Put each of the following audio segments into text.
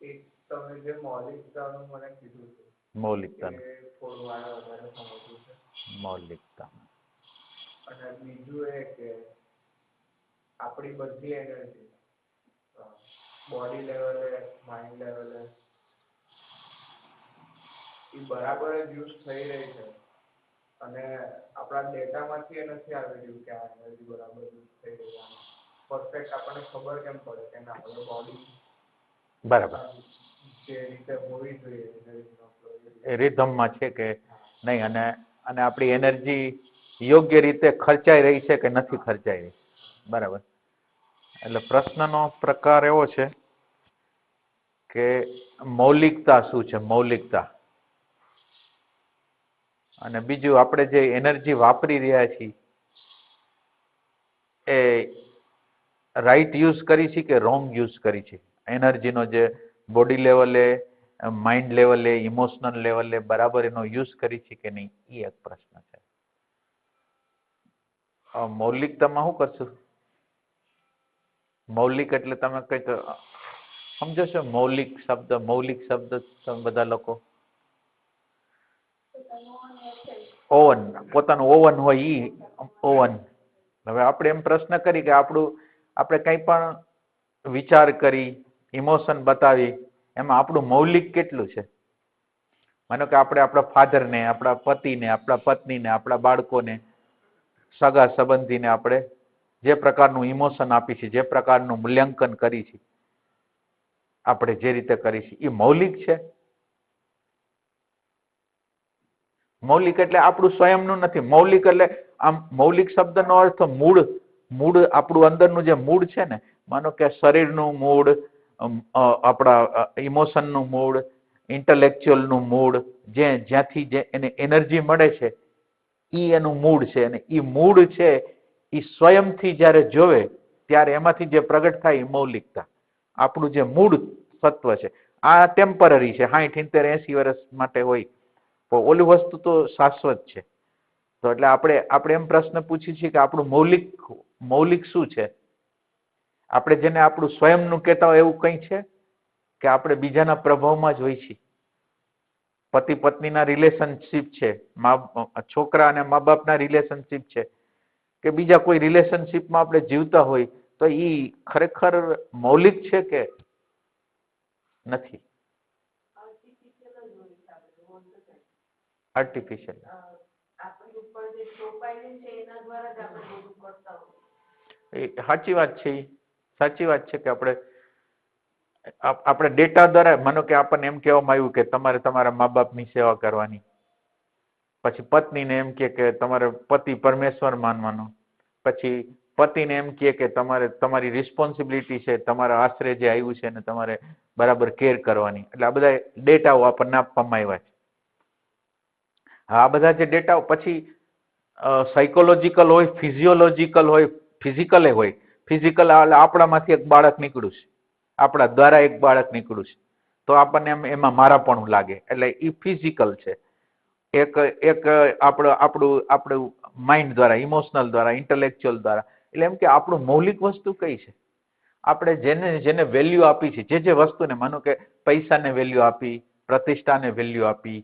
એક તમે જે મૌલિકતાનું મને કીધું છે મૌલિકતા, થોડું મારે વધારે સમજવું છે. મૌલિકતા. અને બીજું એ કે આપણી બધી એનર્જી બોડી લેવલે, માઇન્ડ લેવલે એ બરાબર જ યુઝ થઈ રહી છે અને આપણા ડેટામાંથી એ નથી આવી રહ્યું કે આ એનર્જી બરાબર યુઝ થઈ રહી છે. પરફેક્ટ આપણને ખબર કેમ પડે કે ના હવે બોડી બરાબર જે રીતે હોવી જોઈએ એ રિધમમાં છે કે નહીં, અને અને આપણી એનર્જી યોગ્ય રીતે ખર્ચાઈ રહી છે કે નથી ખર્ચાઈ રહી. બરાબર. એટલે પ્રશ્નનો પ્રકાર એવો છે કે મૌલિકતા શું છે, મૌલિકતા. અને બીજું આપણે જે એનર્જી વાપરી રહ્યા છીએ એ રાઈટ યુઝ કરી છે કે રોંગ યુઝ કરી છે. એનર્જીનો જે બોડી લેવલે, માઇન્ડ લેવલે, ઇમોશનલ લેવલે બરાબર એનો યુઝ કરી છે કે નહીં, એ એક પ્રશ્ન છે. મૌલિકતામાં શું કરશું? મૌલિક એટલે તમે કંઈક સમજો છો? મૌલિક શબ્દ તમે બધા લોકો ઓવન, પોતાનું ઓવન હોય ઈ ઓવન. હવે આપણે એમ પ્રશ્ન કરી કે આપણે કંઈ પણ વિચાર કરી, ઇમોશન બતાવી, એમાં આપણું મૌલિક કેટલું છે? માનો કે આપણે આપણા ફાધરને, આપણા પતિને, આપણા પત્નીને, આપણા બાળકોને, સગા સંબંધીને આપણે જે પ્રકારનું ઇમોશન આપી છે, જે પ્રકારનું મૂલ્યાંકન કરી છે, આપણે જે રીતે કરી છે, એ મૌલિક છે? મૌલિક એટલે આપણું સ્વયંનું નથી. મૌલિક એટલે આમ મૌલિક શબ્દનો અર્થ મૂળ આપણું અંદરનું જે મૂળ છે ને, માનો કે શરીરનું મૂળ, આપણા ઇમોશનનું મૂળ, ઇન્ટેલેક્ચ્યુઅલનું મૂળ, જ્યાંથી જે એને એનર્જી મળે છે એ એનું મૂળ છે. અને એ મૂળ છે એ સ્વયંથી જ્યારે જોવે ત્યારે એમાંથી જે પ્રગટ થાય એ મૌલિકતા. આપણું જે મૂળ સત્વ છે આ ટેમ્પરરી છે, 60, 70, 80 વર્ષ માટે હોય. ઓલી વસ્તુ તો શાશ્વત છે. તો એટલે આપણે એમ પ્રશ્ન પૂછીએ છીએ કે આપણું મૌલિક શું છે? આપણે જેને આપણું સ્વયંનું કહેતા હોય એવું કંઈ છે કે આપણે બીજાના પ્રભાવમાં જ હોય છીએ? પતિ પત્નીના રિલેશનશીપ છે, છોકરા અને મા બાપના રિલેશનશીપ છે, કે બીજા કોઈ રિલેશનશીપમાં આપણે જીવતા હોય, તો એ ખરેખર મૌલિક છે કે નથી? આર્ટિફિશિયલ. સાચી વાત છે. સાચી વાત છે કે આપણે ડેટા દ્વારા, માનો કે આપણને એમ કહેવામાં આવ્યું કે તમારે તમારા મા બાપની સેવા કરવાની, પછી પત્નીને એમ કે તમારે પતિ પરમેશ્વર માનવાનો, પછી પતિને એમ કે તમારે તમારી રિસ્પોન્સિબિલિટી છે, તમારા આશરે જે આવ્યું છે એને તમારે બરાબર કેર કરવાની. એટલે આ બધા ડેટાઓ આપણને આપવામાં આવ્યા છે. આ બધા જે ડેટાઓ પછી સાયકોલોજીકલ હોય, ફિઝિયોલોજીકલ હોય, ફિઝિકલ હોય. ફિઝિકલ આપણામાંથી એક બાળક નીકળ્યું છે, આપણા દ્વારા એક બાળક નીકળ્યું છે, તો આપણને એમાં મારાપણું લાગે, એટલે એ ફિઝિકલ છે. એક આપણું માઇન્ડ દ્વારા, ઇમોશનલ દ્વારા, ઇન્ટેલેક્ચ્યુઅલ દ્વારા. એટલે એમ કે આપણું મૌલિક વસ્તુ કઈ છે? આપણે જેને વેલ્યુ આપી છે, જે વસ્તુને, માનો કે પૈસાને વેલ્યુ આપી, પ્રતિષ્ઠાને વેલ્યુ આપી,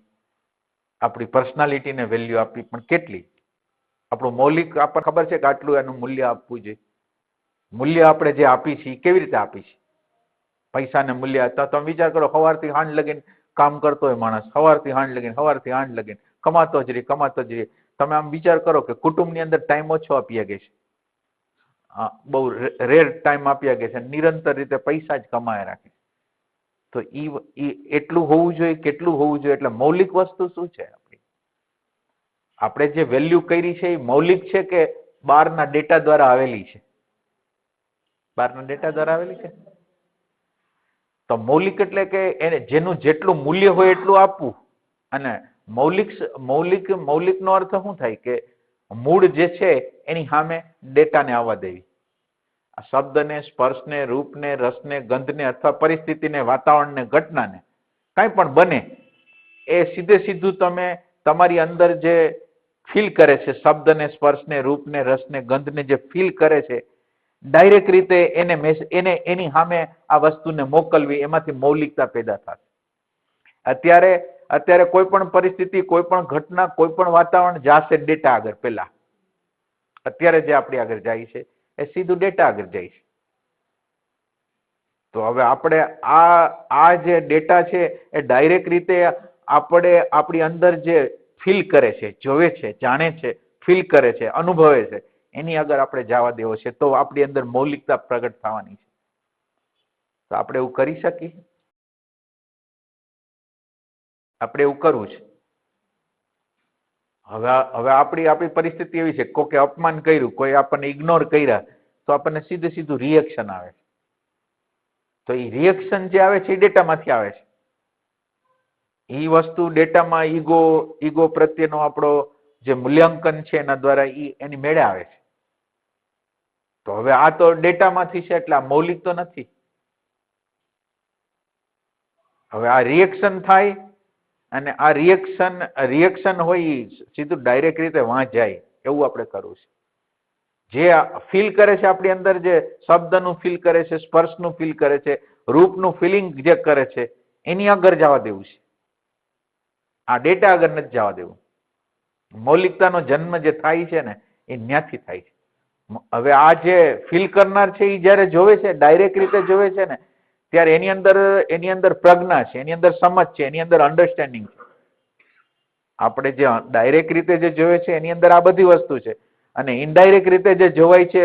આપણી પર્સનાલિટીને વેલ્યુ આપી, પણ કેટલી? આપણું મૌલિક આપણને ખબર છે કે આટલું એનું મૂલ્ય આપવું જોઈએ. મૂલ્ય આપણે જે આપી છીએ કેવી રીતે આપી છે? પૈસાને મૂલ્ય. તો તમે વિચાર કરો, સવારથી સાંજ લગીને કામ કરતો હોય માણસ, સવારથી સાંજ લગીને કમાતો જ રહે. તમે આમ વિચાર કરો કે કુટુંબની અંદર ટાઈમ ઓછો આપી શકે છે, બહુ રેર ટાઈમ આપી શકે છે, નિરંતર રીતે પૈસા જ કમાય રાખે. તો એ એટલું હોવું જોઈએ, કેટલું હોવું જોઈએ? એટલે મૌલિક વસ્તુ શું છે આપણી? આપણે જે વેલ્યુ કરી છે એ મૌલિક છે કે બહારના ડેટા દ્વારા આવેલી છે? બહારના ડેટા દ્વારા આવેલી છે. તો મૌલિક એટલે કે એને જેનું જેટલું મૂલ્ય હોય એટલું આપવું. અને મૌલિકનો અર્થ શું થાય? કે મૂળ જે છે એની સામે ડેટાને આવવા દેવી. આ શબ્દને, સ્પર્શને, રૂપને, રસને, ગંધને અથવા પરિસ્થિતિને, વાતાવરણને, ઘટનાને, કાંઈ પણ બને એ સીધું તમે તમારી અંદર જે ફીલ કરે છે, શબ્દને, સ્પર્શને, રૂપને, રસને, ગંધને જે ફીલ કરે છે, ડાયરેક્ટ રીતે એને એની સામે આ વસ્તુને મોકલવી, એમાંથી મૌલિકતા પેદા થશે. અત્યારે કોઈ પણ પરિસ્થિતિ, કોઈ પણ ઘટના, કોઈ પણ વાતાવરણ જાશે ડેટા આગળ. પેલા અત્યારે જે આપણી આગળ જાય છે એ સીધું ડેટા આગળ જાય છે. તો હવે આપણે આ જે ડેટા છે એ ડાયરેક્ટ રીતે આપણે આપણી અંદર જે ફીલ કરે છે, જોવે છે, જાણે છે, ફીલ કરે છે, અનુભવે છે, એની આગળ આપણે જવા દેવો છે, તો આપણી અંદર મૌલિકતા પ્રગટ થવાની છે. તો આપણે એવું કરી શકીએ? આપણે એવું કરવું છે. હવે આપણી પરિસ્થિતિ એવી છે, કોકે અપમાન કર્યું, કોઈ આપણને ઇગ્નોર કર્યા, તો આપણને સીધું રિએક્શન આવે છે. તો એ રિએક્શન જે આવે છે એ ડેટામાંથી આવે છે. એ વસ્તુ ડેટામાં ઈગો પ્રત્યેનો આપણો જે મૂલ્યાંકન છે એના દ્વારા એની મેળે આવે છે. તો હવે આ તો ડેટામાંથી છે એટલે આ મૌલિક તો નથી. હવે આ રિએક્શન થાય અને આ રિએક્શન હોય સીધું ડાયરેક્ટ રીતે વાં જાય એવું આપણે કરવું છે. જે ફીલ કરે છે આપણી અંદર, જે શબ્દનું ફીલ કરે છે, સ્પર્શનું ફીલ કરે છે, રૂપનું ફિલિંગ જે કરે છે, એની આગળ જવા દેવું છે. આ ડેટા આગળ નથી જવા દેવું. મૌલિકતાનો જન્મ જે થાય છે ને એ ન્યાથી થાય છે. હવે આ જે ફીલ કરનાર છે એ જયારે જોવે છે, ડાયરેક્ટ રીતે જોવે છે ને, ત્યારે એની અંદર પ્રજ્ઞા છે, એની અંદર સમજ છે, એની અંદર અન્ડરસ્ટેન્ડિંગ છે. આપણે જે ડાયરેક્ટ રીતે જે જોવે છે એની અંદર આ બધી વસ્તુ છે, અને ઇનડાયરેક્ટ રીતે જે જોવાય છે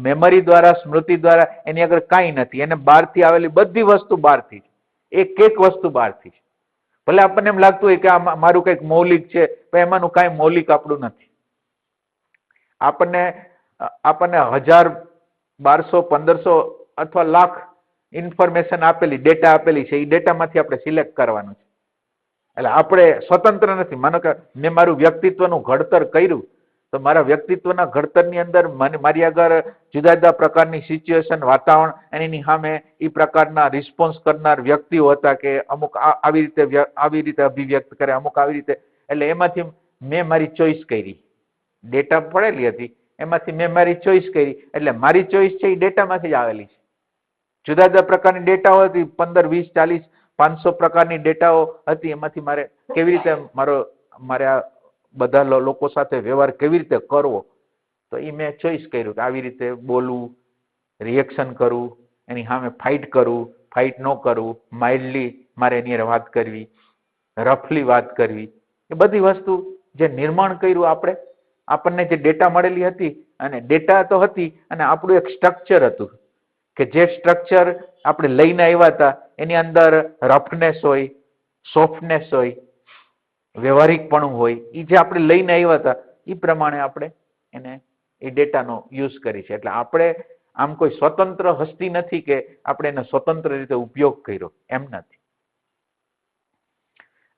મેમરી દ્વારા, સ્મૃતિ દ્વારા, એની આગળ કાંઈ નથી. એને બહારથી આવેલી બધી વસ્તુ બહારથી છે, એક વસ્તુ બહારથી છે. ભલે આપણને એમ લાગતું હોય કે આ મારું કંઈક મૌલિક છે, પણ એમાંનું કાંઈ મૌલિક આપણું નથી. આપણને 1000, 1200, 1500 અથવા લાખ ઇન્ફોર્મેશન આપેલી, ડેટા આપેલી છે, એ ડેટામાંથી આપણે સિલેક્ટ કરવાનું છે. એટલે આપણે સ્વતંત્ર નથી. માનો કે મેં મારું વ્યક્તિત્વનું ઘડતર કર્યું, તો મારા વ્યક્તિત્વના ઘડતરની અંદર મારી આગળ જુદા જુદા પ્રકારની સિચ્યુએશન, વાતાવરણ, એની સામે એ પ્રકારના રિસ્પોન્સ કરનાર વ્યક્તિઓ હતા કે અમુક આવી રીતે અભિવ્યક્ત કરે, અમુક આવી રીતે. એટલે એમાંથી મેં મારી ચોઈસ કરી, ડેટા પડેલી હતી એમાંથી મેં મારી ચોઈસ કરી. એટલે મારી ચોઈસ છે એ ડેટામાંથી જ આવેલી છે. જુદા જુદા પ્રકારની ડેટાઓ હતી, 15, 20, 40, 500 પ્રકારની ડેટાઓ હતી. એમાંથી મારે કેવી રીતે મારે આ બધા લોકો સાથે વ્યવહાર કેવી રીતે કરવો, તો એ મેં ચોઈસ કર્યું કે આવી રીતે બોલવું, રિએક્શન કરવું, એની સામે ફાઇટ કરવું, ફાઇટ ન કરવું, માઇલ્ડલી મારે એની વાત કરવી, રફલી વાત કરવી. એ બધી વસ્તુ જે નિર્માણ કર્યું આપણને જે ડેટા મળેલી હતી, અને ડેટા તો હતી અને આપણું એક સ્ટ્રક્ચર હતું કે જે સ્ટ્રક્ચર આપણે લઈને આવ્યા હતા, એની અંદર રફનેસ હોય, સોફ્ટનેસ હોય, વ્યવહારિકપણું હોય, એ જે આપણે લઈને આવ્યા હતા એ પ્રમાણે આપણે એ ડેટાનો યુઝ કરી છે. એટલે આપણે આમ કોઈ સ્વતંત્ર હસ્તી નથી કે આપણે એને સ્વતંત્ર રીતે ઉપયોગ કર્યો, એમ નથી.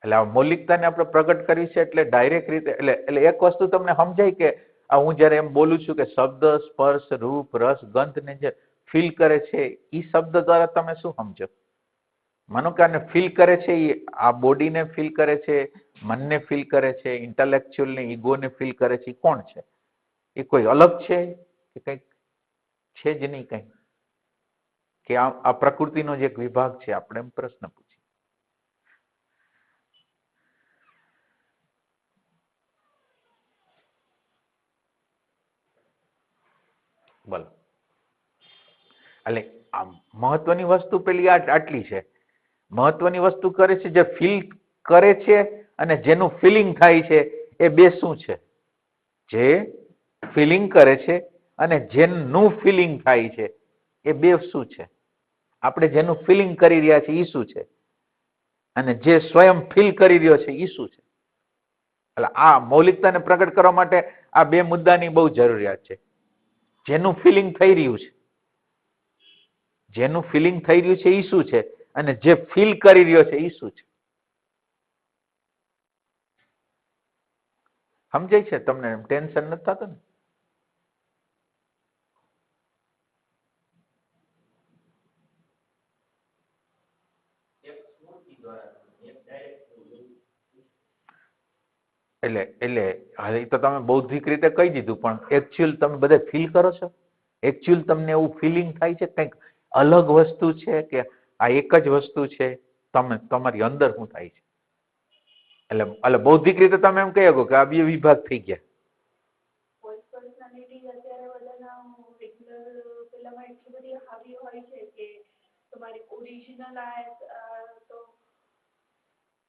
એટલે આ મૌલિકતાને આપણે પ્રગટ કરી છે એટલે ડાયરેક્ટ રીતે. એટલે એક વસ્તુ તમને સમજાય કે આ હું જયારે એમ બોલું છું કે શબ્દ, સ્પર્શ, રૂપ, રસ, ગંધને જે ફીલ કરે છે, એ શબ્દ દ્વારા તમે શું સમજો? માનો કે આને ફીલ કરે છે, એ આ બોડીને ફીલ કરે છે, મનને ફીલ કરે છે, ઇન્ટેલેક્ચ્યુઅલને, ઈગોને ફીલ કરે છે. એ કોણ છે? એ કોઈ અલગ છે કે કંઈક છે જ નહીં કંઈ? કે આ પ્રકૃતિનો જ એક વિભાગ છે? આપણે એમ પ્રશ્ન પૂછીએ. બોલો. એટલે આ મહત્વની વસ્તુ પેલી આટલી છે. મહત્વની વસ્તુ કરે છે જે ફીલ કરે છે અને જેનું ફિલિંગ થાય છે, એ બે શું છે? જે ફિલિંગ કરે છે અને જેનું ફિલિંગ થાય છે, એ બે શું છે? આપણે જેનું ફિલિંગ કરી રહ્યા છીએ એ શું છે? અને જે સ્વયં ફીલ કરી રહ્યો છે એ શું છે? એટલે આ મૌલિકતાને પ્રગટ કરવા માટે આ બે મુદ્દાની બહુ જરૂરિયાત છે. જેનું ફિલિંગ થઈ રહ્યું છે, જેનું ફિલિંગ થઈ રહ્યું છે એ શું છે? અને જે ફીલ કરી રહ્યો છે એ શું છે? સમજાય છે તમને? ટેન્શન નથી થતું ને? એટલે એ તો તમે બૌદ્ધિક રીતે કહી દીધું, પણ એકચ્યુઅલ તમે બધા ફીલ કરો છો? એકચ્યુઅલ તમને એવું ફિલિંગ થાય છે કંઈક અલગ વસ્તુ છે કે આ એક જ વસ્તુ છે? તમારી અંદર શું થાય છે? એટલે બૌદ્ધિક રીતે તમે એમ કહી શકો કે આ બે વિભાગ થઈ ગયા. પર્સનાલિટી અત્યારે બધાના રેગ્યુલર પેલામાં એટલી બધી હાવી હોય છે કે તમારી ઓરિજિનલ તો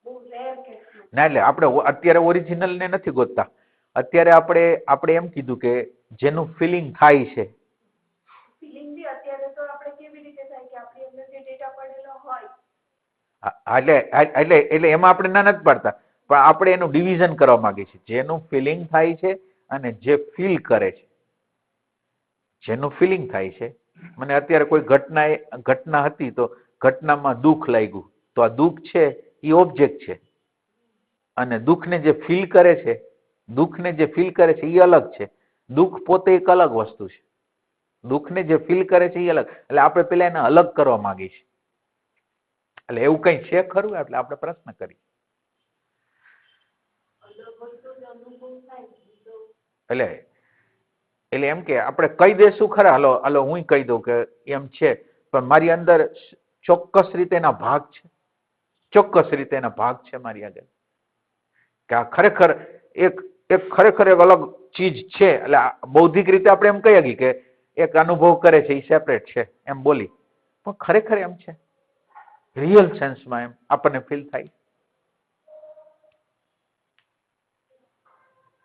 બહુ રેર કેસ. ના એટલે આપણે અત્યારે ઓરિજિનલ ને નથી ગોતતા. અત્યારે આપણે એમ કીધું કે જેનું ફિલિંગ થાય છે. ફિલિંગ બી અત્યારે તો આપણે કેવી રીતે થાય કે આપણી અંદર જે ડેટા પડેલો હોય. એટલે એમાં આપણે ના નથી પાડતા, પણ આપણે એનું ડિવિઝન કરવા માંગીએ છીએ. જેનું ફિલિંગ થાય છે અને જે ફીલ કરે છે. જેનું ફિલિંગ થાય છે, મને અત્યારે કોઈ ઘટના હતી તો ઘટનામાં દુઃખ લાગ્યું, તો આ દુઃખ છે એ ઓબ્જેક્ટ છે, અને દુઃખને જે ફીલ કરે છે એ અલગ છે. દુઃખ પોતે એક અલગ વસ્તુ છે. દુઃખને જે ફીલ કરે છે એ અલગ. એટલે આપણે પેલા એને અલગ કરવા માંગીએ છીએ. એટલે એવું કઈ છે ખરું? એટલે આપણે પ્રશ્ન કરીએ. એટલે એમ કે આપણે કહી દઈશું ખરા, હાલો હું કહી દઉં કે એમ છે, પણ મારી અંદર ચોક્કસ રીતે એના ભાગ છે. ચોક્કસ રીતે એના ભાગ છે મારી આગળ, કે આ ખરેખર એક અલગ ચીજ છે. એટલે બૌદ્ધિક રીતે આપણે એમ કહી શકીએ કે એક અનુભવ કરે છે એ સેપરેટ છે એમ બોલી, પણ ખરેખર એમ છે. રિયલ સેન્સમાં એમ આપણને ફીલ થાય.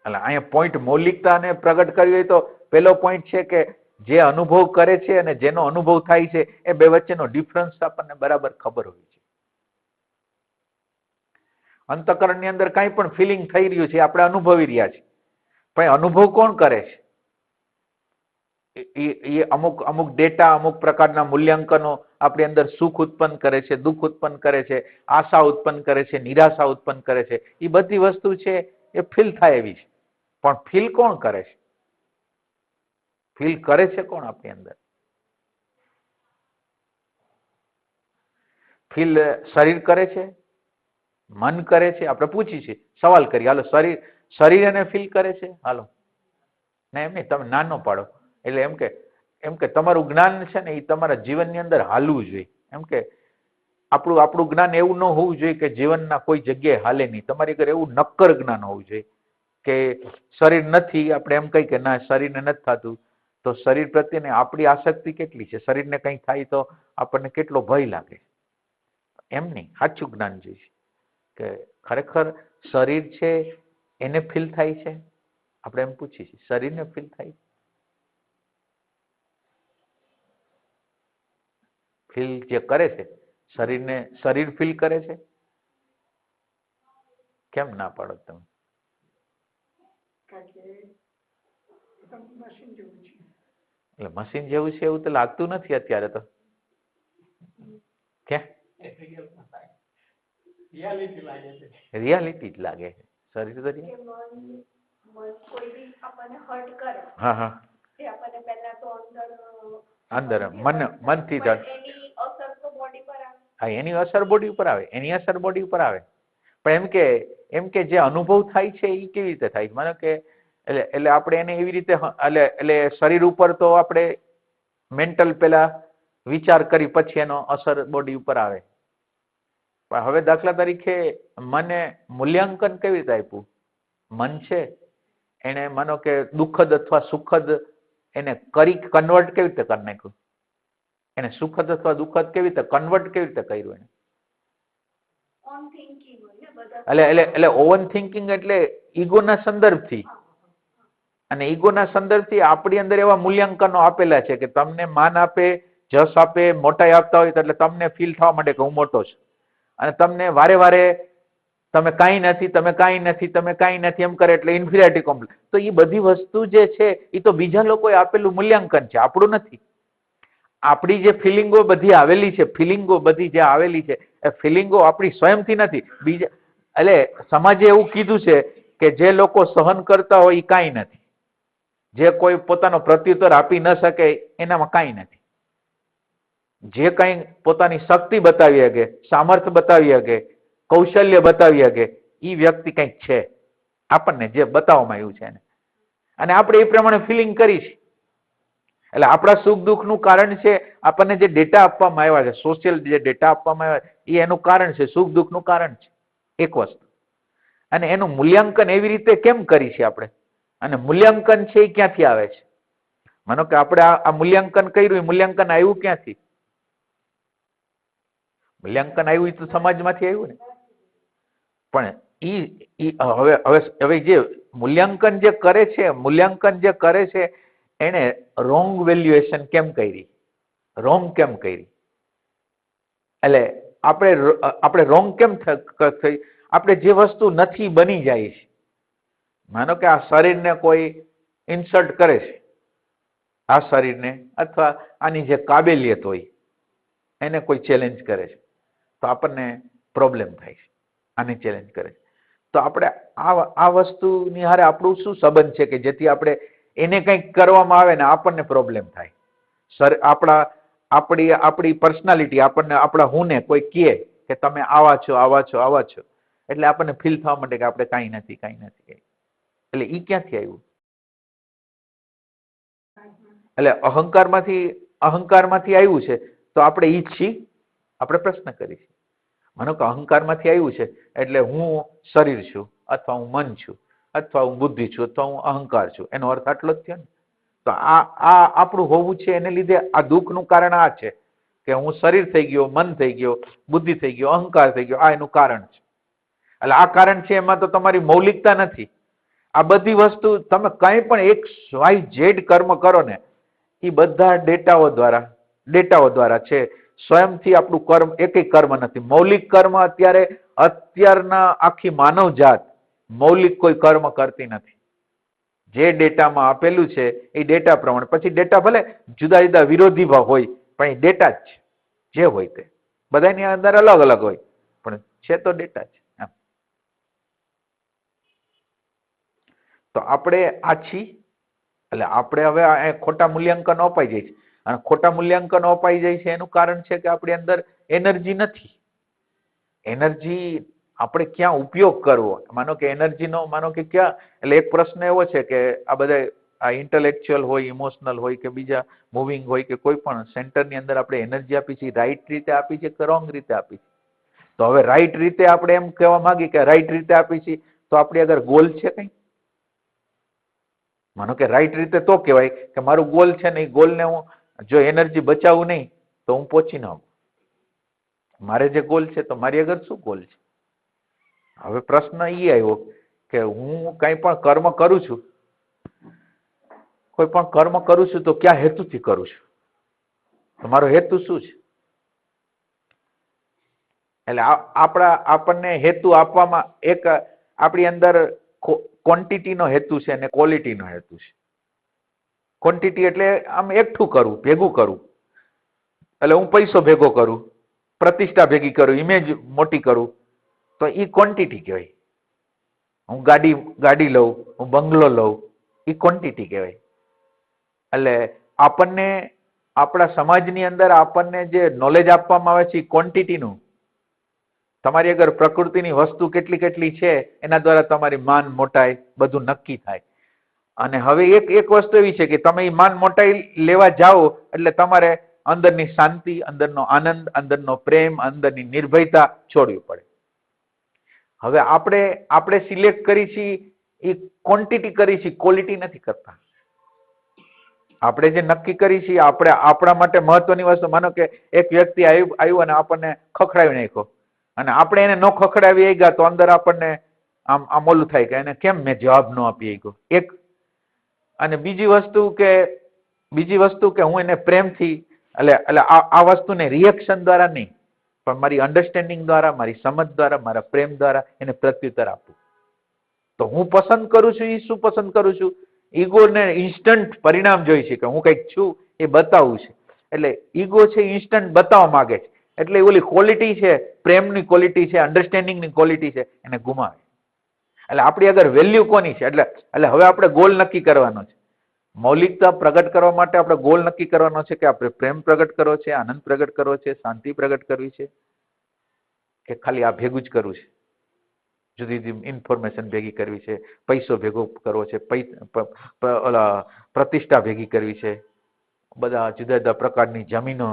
એટલે અહીંયા પોઈન્ટ મૌલિકતાને પ્રગટ કરવી હોય તો પહેલો પોઈન્ટ છે કે જે અનુભવ કરે છે અને જેનો અનુભવ થાય છે એ બે વચ્ચેનો ડિફરન્સ આપણને બરાબર ખબર હોય છે. અંતઃકરણની અંદર કાંઈ પણ ફિલિંગ થઈ રહ્યું છે આપણે અનુભવી રહ્યા છીએ, પણ અનુભવ કોણ કરે છે? એ અમુક ડેટા, અમુક પ્રકારના મૂલ્યાંકનો આપણી અંદર સુખ ઉત્પન્ન કરે છે, દુઃખ ઉત્પન્ન કરે છે, આશા ઉત્પન્ન કરે છે, નિરાશા ઉત્પન્ન કરે છે. એ બધી વસ્તુ છે એ ફીલ થાય એવી છે, પણ ફીલ કોણ કરે છે? ફીલ કરે છે કોણ આપણી અંદર? ફીલ શરીર કરે છે, મન કરે છે? આપણે પૂછીએ છીએ, સવાલ કરીએ, હાલો શરીર એને ફીલ કરે છે? હાલો, ના એમ નહીં, તમે નાનો પાડો. એટલે એમ કે તમારું જ્ઞાન છે ને એ તમારા જીવનની અંદર હાલવું જોઈએ. એમ કે આપણું જ્ઞાન એવું ન હોવું જોઈએ કે જીવનના કોઈ જગ્યાએ હાલે નહીં. તમારી ઘરે એવું નક્કર જ્ઞાન હોવું જોઈએ કે શરીર નથી, આપણે એમ કહી કે ના શરીરને નથી થતું, તો શરીર પ્રત્યેને આપણી આસક્તિ કેટલી છે? શરીરને કંઈ થાય તો આપણને કેટલો ભય લાગે? એમ નહીં, સાચું જ્ઞાન જોઈએ કે ખરેખર શરીર છે એને ફીલ થાય છે? આપણે એમ પૂછીએ છીએ, શરીરને ફીલ થાય? ફીલ જે કરે છે શરીર ફીલ કરે છે? કેમ ના પાડો તમે? એટલે મશીન જેવું છે એવું તો લાગતું નથી અત્યારે તો. ક્યાં રિયાલિટી જ લાગે છે. શરીર તો હા હા અંદર મનથી હા, એની અસર બોડી ઉપર આવે, પણ એમ કે જે અનુભવ થાય છે એ કેવી રીતે થાય? માનો કે એટલે આપણે એને એવી રીતે એટલે શરીર ઉપર તો આપણે મેન્ટલ પેલા વિચાર કરી પછી એનો અસર બોડી ઉપર આવે. પણ હવે દાખલા તરીકે મને મૂલ્યાંકન કેવી રીતે આપ્યું? મન છે એને માનો કે દુઃખદ અથવા સુખદ એને કન્વર્ટ કેવી રીતે કરી નાખ્યું? એને સુખદ અથવા દુઃખદ કેવી રીતે કન્વર્ટ કેવી રીતે કર્યું એને? એટલે ઓવન થિંકિંગ એટલે ઈગોના સંદર્ભથી, અને ઈગોના સંદર્ભથી આપણી અંદર એવા મૂલ્યાંકનો આપેલા છે કે તમને માન આપે, જસ આપે, મોટાઈ આપતા હોય એટલે તમને ફીલ થવા માંડે કે હું મોટો છું, અને તમને વારે વારે તમે કાંઈ નથી એમ કરે એટલે ઇન્ફિરિયોરિટી કોમ્પ્લેક્સ. તો એ બધી વસ્તુ જે છે એ તો બીજા લોકોએ આપેલું મૂલ્યાંકન છે, આપણું નથી. આપણી જે ફિલિંગો બધી આવેલી છે એ ફિલિંગો આપણી સ્વયંથી નથી. બીજા એટલે સમાજે એવું કીધું છે કે જે લોકો સહન કરતા હોય એ કાંઈ નથી, જે કોઈ પોતાનો પ્રત્યુત્તર આપી ન શકે એનામાં કાંઈ નથી, જે કંઈ પોતાની શક્તિ બતાવી શકે, સામર્થ્ય બતાવી શકે, કૌશલ્ય બતાવી શકે, એ વ્યક્તિ કંઈક છે આપણને જે બતાવવામાં આવ્યું છે એને, અને આપણે એ પ્રમાણે ફિલિંગ કરીશ. એટલે આપણા સુખ દુઃખનું કારણ છે આપણને જે ડેટા આપવામાં આવ્યા છે, સોશિયલ જે ડેટા આપવામાં આવ્યા છે, એ એનું કારણ છે, સુખ દુઃખનું કારણ છે એક વસ્તુ. અને એનું મૂલ્યાંકન એવી રીતે કેમ કરી છે આપણે, અને મૂલ્યાંકન છે એ ક્યાંથી આવે છે? માનો કે આપણે આ મૂલ્યાંકન કર્યું, એ મૂલ્યાંકન આવ્યું ક્યાંથી? મૂલ્યાંકન આવ્યું તો સમાજમાંથી આવ્યું ને. પણ હવે જે મૂલ્યાંકન જે કરે છે એને રોંગ વેલ્યુએશન કેમ કરી, રોંગ કેમ કરી? એટલે આપણે રોંગ કેમ થઈ? આપણે જે વસ્તુ નથી બની જાય છે. માનો કે આ શરીરને કોઈ ઇન્સલ્ટ કરે છે, આ શરીરને, અથવા આની જે કાબેલિયત હોય એને કોઈ ચેલેન્જ કરે છે, તો આપણને પ્રોબ્લેમ થાય છે. આને ચેલેન્જ કરે છે તો આપણે આ વસ્તુની હારે આપણું શું સંબંધ છે કે જેથી આપણે એને કંઈક કરવામાં આવે ને આપણને પ્રોબ્લેમ થાય? સર આપણી પર્સનાલિટી, આપણને આપણા હુંને કોઈ કહે કે તમે આવા છો, આવા છો, આવા છો, એટલે આપણને ફીલ થવા માંડે કે આપણે કાંઈ નથી, કાંઈ નથી. એટલે એ ક્યાંથી આવ્યું? એટલે અહંકારમાંથી આવ્યું છે. તો આપણે ઈ જ છીએ? આપણે પ્રશ્ન કરીએ. માનો કે અહંકારમાંથી આવ્યું છે એટલે હું શરીર છું, અથવા હું મન છું, અથવા હું બુદ્ધિ છું, અથવા હું અહંકાર છું. એનો અર્થ આટલો જ થયો ને. તો આ આપણું હોવું છે, એને લીધે આ દુઃખનું કારણ આ છે કે હું શરીર થઈ ગયો, મન થઈ ગયો, બુદ્ધિ થઈ ગયો, અહંકાર થઈ ગયો. આ એનું કારણ છે. એટલે આ કારણ છે, એમાં તો તમારી મૌલિકતા નથી. આ બધી વસ્તુ તમે કંઈ પણ XYZ કર્મ કરો ને, એ બધા ડેટાઓ દ્વારા છે. સ્વયંથી આપણું કર્મ એકેય કર્મ નથી. મૌલિક કર્મ અત્યારના આખી માનવ જાત મૌલિક કોઈ કર્મ કરતી નથી. જે ડેટામાં આપેલું છે એ ડેટા પ્રમાણે, પછી ડેટા ભલે જુદા જુદા વિરોધી ભાવ હોય, પણ એ ડેટા જ છે. જે હોય તે બધાની અંદર અલગ અલગ હોય, પણ છે તો ડેટા જ. તો આપણે આ છીએ. એટલે આપણે હવે ખોટા મૂલ્યાંકનો અપાઈ જાય છે, અને ખોટા મૂલ્યાંકનો અપાઈ જાય છે એનું કારણ છે કે આપણી અંદર એનર્જી નથી. એનર્જી આપણે ક્યાં ઉપયોગ કરવો? માનો કે એનર્જીનો, માનો કે ક્યાં, એટલે એક પ્રશ્ન એવો છે કે આ બધા આ ઇન્ટેલેક્ચ્યુઅલ હોય, ઇમોશનલ હોય, કે બીજા મૂવિંગ હોય, કે કોઈ પણ સેન્ટરની અંદર આપણે એનર્જી આપી છે, રાઈટ રીતે આપી છે કે રોંગ રીતે આપી છે? તો હવે રાઈટ રીતે આપણે એમ કહેવા માંગી કે રાઈટ રીતે આપી છે, તો આપણી આગળ ગોલ છે કંઈ? માનો કે રાઈટ રીતે તો કહેવાય કે મારું ગોલ છે ને, એ ગોલને હું જો એનર્જી બચાવું નહીં તો હું પહોંચી ન આવું. મારે જે ગોલ છે, તો મારી આગળ શું ગોલ છે? હવે પ્રશ્ન એ આવ્યો કે હું કંઈ પણ કર્મ કરું છું, કોઈ પણ કર્મ કરું છું, તો કયા હેતુથી કરું છું? તો મારો હેતુ શું છે? એટલે આપણને હેતુ આપવામાં એક આપણી અંદર ક્વોન્ટિટીનો હેતુ છે અને ક્વોલિટીનો હેતુ છે. ક્વોન્ટિટી એટલે આમ એકઠું કરવું, ભેગું કરવું. એટલે હું પૈસો ભેગો કરું, પ્રતિષ્ઠા ભેગી કરું, ઇમેજ મોટી કરું, તો એ ક્વોન્ટિટી કહેવાય. હું ગાડી લઉં, હું બંગલો લઉં, એ ક્વોન્ટિટી કહેવાય. એટલે આપણને આપણા સમાજની અંદર આપણને જે નોલેજ આપવામાં આવે છે એ ક્વોન્ટિટીનું. તમારી આગળ પ્રકૃતિની વસ્તુ કેટલી કેટલી છે એના દ્વારા તમારી માન મોટાઈ બધું નક્કી થાય. અને હવે એક વસ્તુ એવી છે કે તમે એ માન મોટાઈ લેવા જાઓ એટલે તમારે અંદરની શાંતિ, અંદરનો આનંદ, અંદરનો પ્રેમ, અંદરની નિર્ભયતા છોડવી પડે. હવે આપણે સિલેક્ટ કરી છીએ એ ક્વોન્ટિટી કરી છે, ક્વોલિટી નથી કરતા. આપણે જે નક્કી કરી છીએ આપણા માટે મહત્વની વસ્તુ, માનો કે એક વ્યક્તિ આવ્યું અને આપણને ખખડાવી નાખ્યો, અને આપણે એને ન ખખડાવી ગયા તો અંદર આપણને આમ ઓલું થાય કે એને કેમ મેં જવાબ ન આપી ગયો. એક અને બીજી વસ્તુ કે હું એને પ્રેમથી, એટલે આ વસ્તુને રિએક્શન દ્વારા નહીં, પણ મારી અન્ડરસ્ટેન્ડિંગ દ્વારા, મારી સમજ દ્વારા, મારા પ્રેમ દ્વારા એને પ્રત્યુત્તર આપું. તો હું પસંદ કરું છું એ શું પસંદ કરું છું? ઈગોને ઇન્સ્ટન્ટ પરિણામ જોઈ છે કે હું કંઈક છું એ બતાવવું છે. એટલે ઈગો છે ઇન્સ્ટન્ટ બતાવવા માંગે છે, એટલે ઓલી ક્વોલિટી છે, પ્રેમની ક્વોલિટી છે, અન્ડરસ્ટેન્ડિંગની ક્વોલિટી છે, એને ગુમાવે. એટલે આપણી આગળ વેલ્યુ કોની છે? એટલે હવે આપણે ગોલ નક્કી કરવાનો છે. મૌલિકતા પ્રગટ કરવા માટે આપણે ગોલ નક્કી કરવાનો છે કે આપણે પ્રેમ પ્રગટ કરવો છે, આનંદ પ્રગટ કરવો છે, શાંતિ પ્રગટ કરવી છે, કે ખાલી આ ભેગું જ કરવું છે? જુદી જુદી ઇન્ફોર્મેશન ભેગી કરવી છે, પૈસો ભેગો કરવો છે, પ્રતિષ્ઠા ભેગી કરવી છે, બધા જુદા જુદા પ્રકારની જમીનો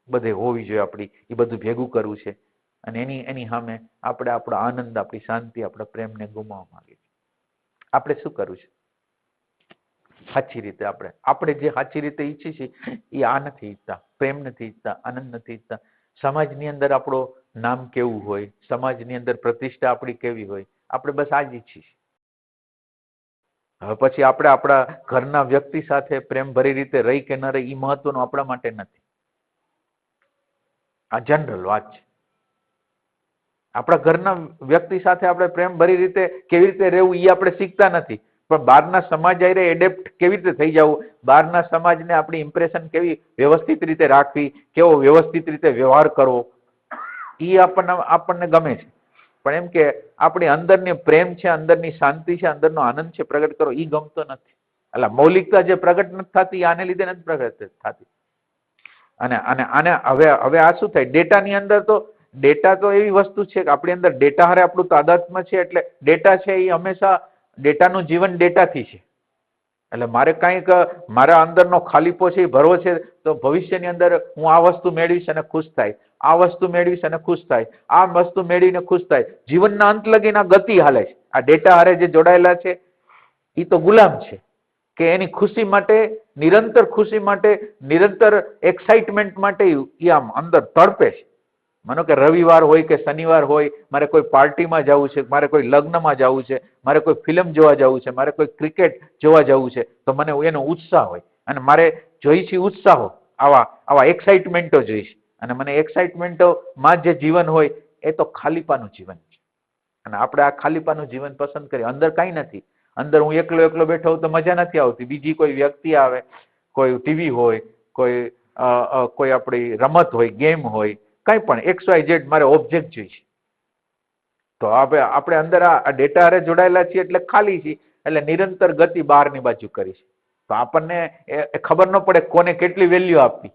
બધે હોવી જોઈએ આપણી, એ બધું ભેગું કરવું છે, અને એની સામે આપણે આપણો આનંદ, આપણી શાંતિ, આપણા પ્રેમને ગુમાવવા માંગીએ છીએ. આપણે શું કરવું છે? સાચી રીતે આપણે જે સાચી રીતે ઈચ્છીએ છીએ એ આ નથી ઈચ્છતા, પ્રેમ નથી ઈચ્છતા, આનંદ નથી ઈચ્છતા. સમાજની અંદર આપણું નામ કેવું હોય, સમાજની અંદર પ્રતિષ્ઠા આપણી કેવી હોય, આપણે બસ આ જ ઈચ્છીએ છીએ. હવે પછી આપણે આપણા ઘરના વ્યક્તિ સાથે પ્રેમ ભરી રીતે રહી કે ન રહી એ મહત્વનું આપણા માટે નથી. આ જનરલ વાત છે. આપણા ઘરના વ્યક્તિ સાથે આપણે પ્રેમ ભરી રીતે કેવી રીતે રહેવું એ આપણે શીખતા નથી, પણ બહારના સમાજ આરે એડેપ્ટ કેવી રીતે થઈ જવું, બહારના સમાજને આપણી ઇમ્પ્રેશન કેવી વ્યવસ્થિત રીતે રાખવી, કેવો વ્યવસ્થિત રીતે વ્યવહાર કરવો, એ આપણને ગમે છે. પણ એમ કે આપણી અંદરની પ્રેમ છે, અંદરની શાંતિ છે, અંદરનો આનંદ છે, પ્રગટ કરો, એ ગમતો નથી. એટલે મૌલિકતા જે પ્રગટ નથી થતી આને લીધે નથી પ્રગટ થતી. અને આને હવે આ શું થાય? ડેટાની અંદર તો ડેટા તો એવી વસ્તુ છે કે આપણી અંદર ડેટા હારે આપણું તાદાત્મ્ય છે, એટલે ડેટા છે એ હંમેશા ડેટાનું જીવન ડેટાથી છે. એટલે મારે કંઈક મારા અંદરનો ખાલીપો છે એ ભરવો છે, તો ભવિષ્યની અંદર હું આ વસ્તુ મેળવીશ અને ખુશ થાય, આ વસ્તુ મેળવીશ અને ખુશ થાય, આ વસ્તુ મેળવીને ખુશ થાય. જીવનના અંત લગીને ગતિ હાલે છે. આ ડેટા હારે જે જોડાયેલા છે એ તો ગુલામ છે કે એની ખુશી માટે, નિરંતર ખુશી માટે, નિરંતર એક્સાઇટમેન્ટ માટે એ આમ અંદર તડપે છે. માનો કે રવિવાર હોય કે શનિવાર હોય, મારે કોઈ પાર્ટીમાં જવું છે, મારે કોઈ લગ્નમાં જવું છે, મારે કોઈ ફિલ્મ જોવા જવું છે, મારે કોઈ ક્રિકેટ જોવા જવું છે, તો મને એનો ઉત્સાહ હોય અને મારે જોઈ છે ઉત્સાહો, આવા એક્સાઇટમેન્ટો જોઈશ. અને મને એક્સાઇટમેન્ટોમાં જે જીવન હોય એ તો ખાલીપાનું જીવન છે. અને આપણે આ ખાલીપાનું જીવન પસંદ કરીએ. અંદર કાંઈ નથી. અંદર હું એકલો બેઠો હોઉં તો મજા નથી આવતી. બીજી કોઈ વ્યક્તિ આવે, કોઈ ટીવી હોય, કોઈ આપણી રમત હોય, ગેમ હોય, કંઈ પણ XYZ મારે ઓબ્જેક્ટ જોઈએ. તો આપણે અંદર આ ડેટા હારે જોડાયેલા છીએ એટલે ખાલી છીએ, એટલે નિરંતર ગતિ બહારની બાજુ કરી છે. તો આપણને ખબર ન પડે કોને કેટલી વેલ્યુ આપવી.